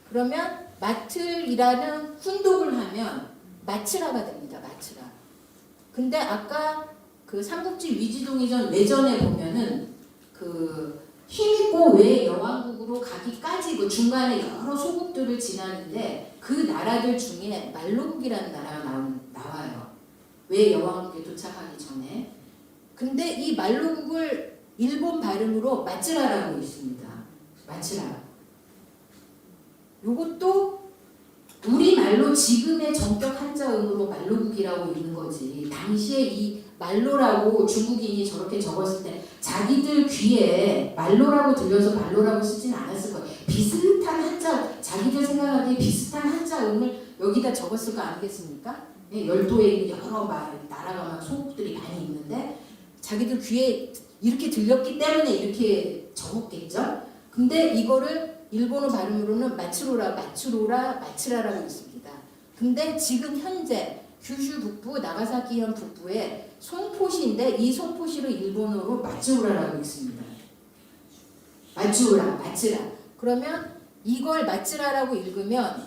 그러면 마틀이라는 훈독을 하면 마츠라가 됩니다. 마츠라. 근데 아까 그 삼국지 위지동이전 외전에 보면은 그 힘있고 외여왕국으로 가기까지 그 중간에 여러 소국들을 지나는데 그 나라들 중에 말로국이라는 나라가 나와요. 외여왕국에 도착하기 전에. 근데 이 말로국을 일본 발음으로 마츠라라고 있습니다. 마츠라. 요것도 우리말로 지금의 정격 한자음으로 말로국이라고 읽는 거지. 당시에 이 말로라고 중국인이 저렇게 적었을 때 자기들 귀에 말로라고 들려서 말로라고 쓰진 않았을 거예요. 비슷한 한자, 자기들 생각하기에 비슷한 한자음을 여기다 적었을 거 아니겠습니까? 열도에 있는 여러 나라가 막 소국들이 많이 있는데 자기들 귀에 이렇게 들렸기 때문에 이렇게 적었겠죠? 근데 이거를 일본어 발음으로는 마츠라라고 있습니다. 근데 지금 현재 규슈 북부, 나가사키현 북부에 송포시인데 이 송포시를 일본어로 마츠우라라고 있습니다. 마츠라. 그러면 이걸 마츠라라고 읽으면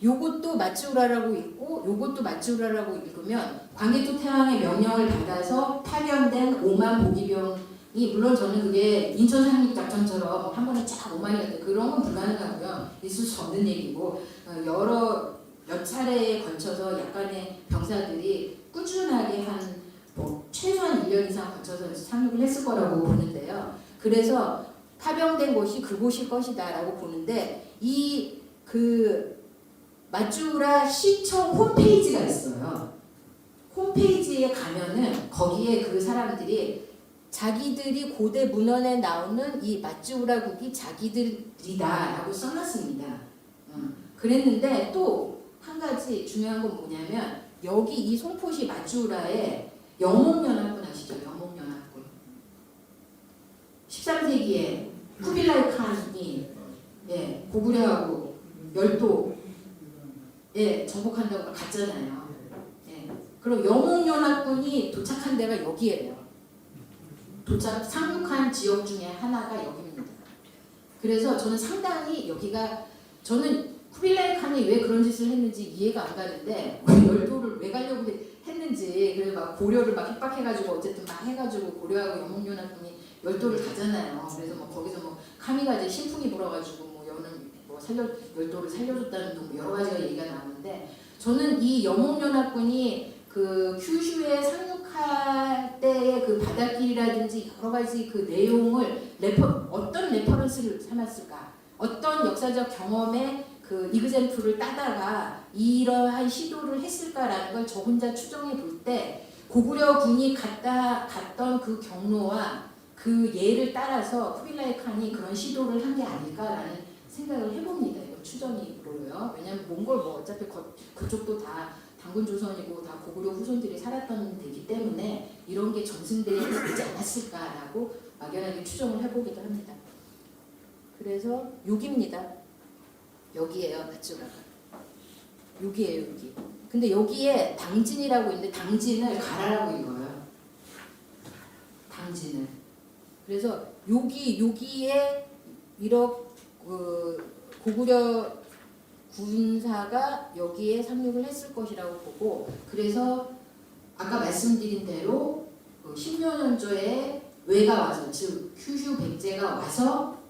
요것도 마츠우라라고 읽고 요것도 마츠우라라고 읽으면 광개토 태왕의 명령을 받아서 파견된 5만 보기병이 물론 저는 그게 인천 상륙작전처럼 한 번에 쫙 5만이 갔다 그런 건 불가능하고요. 있을 수 없는 얘기고 몇 차례에 걸쳐서 약간의 병사들이 꾸준하게 한 최소한 1년 이상 거쳐서 상륙을 했을 거라고 보는데요. 그래서 파병된 곳이 그곳일 것이다 라고 보는데 이 그 마쭈라 시청 홈페이지가 있어요. 홈페이지에 가면은 거기에 그 사람들이 자기들이 고대 문헌에 나오는 이 마쭈라국이 자기들이다라고 써놨습니다. 그랬는데 또 한 가지 중요한 건 뭐냐면 여기 이 송포시 마쭈라에 영몽연합군 아시죠? 영몽연합군. 13세기에 쿠빌라이 칸이 고구려하고 열도에 정복한다고 갔잖아요. 그럼 영몽연합군이 도착한 데가 여기예요. 상륙한 지역 중에 하나가 여기입니다. 그래서 저는 상당히 여기가 저는 쿠빌라이 칸이 왜 그런 짓을 했는지 이해가 안 가는데 열도를 왜 가려고 했는지 그래서 막 고려를 막 협박해가지고 어쨌든 막 해가지고 고려하고 영몽연합군이 열도를 가잖아요. 그래서 뭐 거기서 뭐 카미가 이제 신풍이 불어가지고 뭐 열도를 살려줬다는 등 여러 가지가 얘기가 나오는데 저는 이 영몽연합군이 그 큐슈에 상륙할 때의 그 바닷길이라든지 여러 가지 그 내용을 어떤 레퍼런스를 삼았을까? 어떤 역사적 경험에 그 이그젠플을 따다가 이러한 시도를 했을까라는 걸 저 혼자 추정해 볼 때 고구려군이 갔던 그 경로와 그 예를 따라서 쿠빌라이 칸이 그런 시도를 한 게 아닐까라는 생각을 해봅니다. 이거 추정이로요. 왜냐하면 몽골 뭐 어차피 그쪽도 다 단군 조선이고 다 고구려 후손들이 살았던 데이기 때문에 이런 게 전승되지 않았을까라고 막연하게 추정을 해보기도 합니다. 그래서 여기입니다. 여기에요, 마쭈라가. 여기에요, 여기. 근데 여기에 당진이라고 있는데 당진을 가라라고 읽어요. 당진을. 그래서 여기에 이렇게 고구려 군사가 여기에 상륙을 했을 것이라고 보고 그래서 아까 말씀드린 대로 10여 년조에 왜가 와서 즉 큐슈 백제가 와서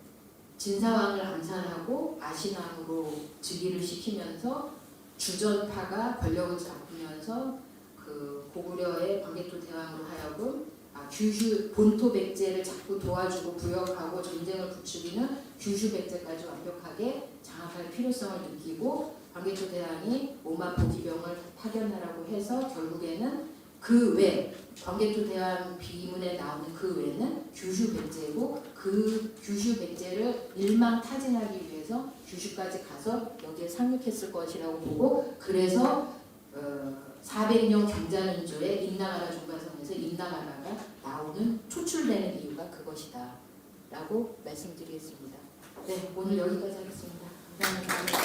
진사왕을 암살하고 아신왕으로 즉위를 시키면서 주전파가 권력을 잡으면서 그 고구려의 광개토 대왕으로 하여금 규슈 본토 백제를 자꾸 도와주고 부역하고 전쟁을 부추기는 규슈 백제까지 완벽하게 장악할 필요성을 느끼고 광개토 대왕이 오만 보기병을 파견하라고 해서 결국에는 그 외 광개토 대왕 비문에 나오는 그 외는 규슈 백제고 그 규슈 백제를 일망타진하기 위해서 규슈까지 가서 여기에 상륙했을 것이라고 보고 그래서 400년 경자년조에 임나가라 종가성에서 임나가라가 나오는 초출되는 이유가 그것이다 라고 말씀드리겠습니다. 네, 오늘 여기까지 하겠습니다. 감사합니다.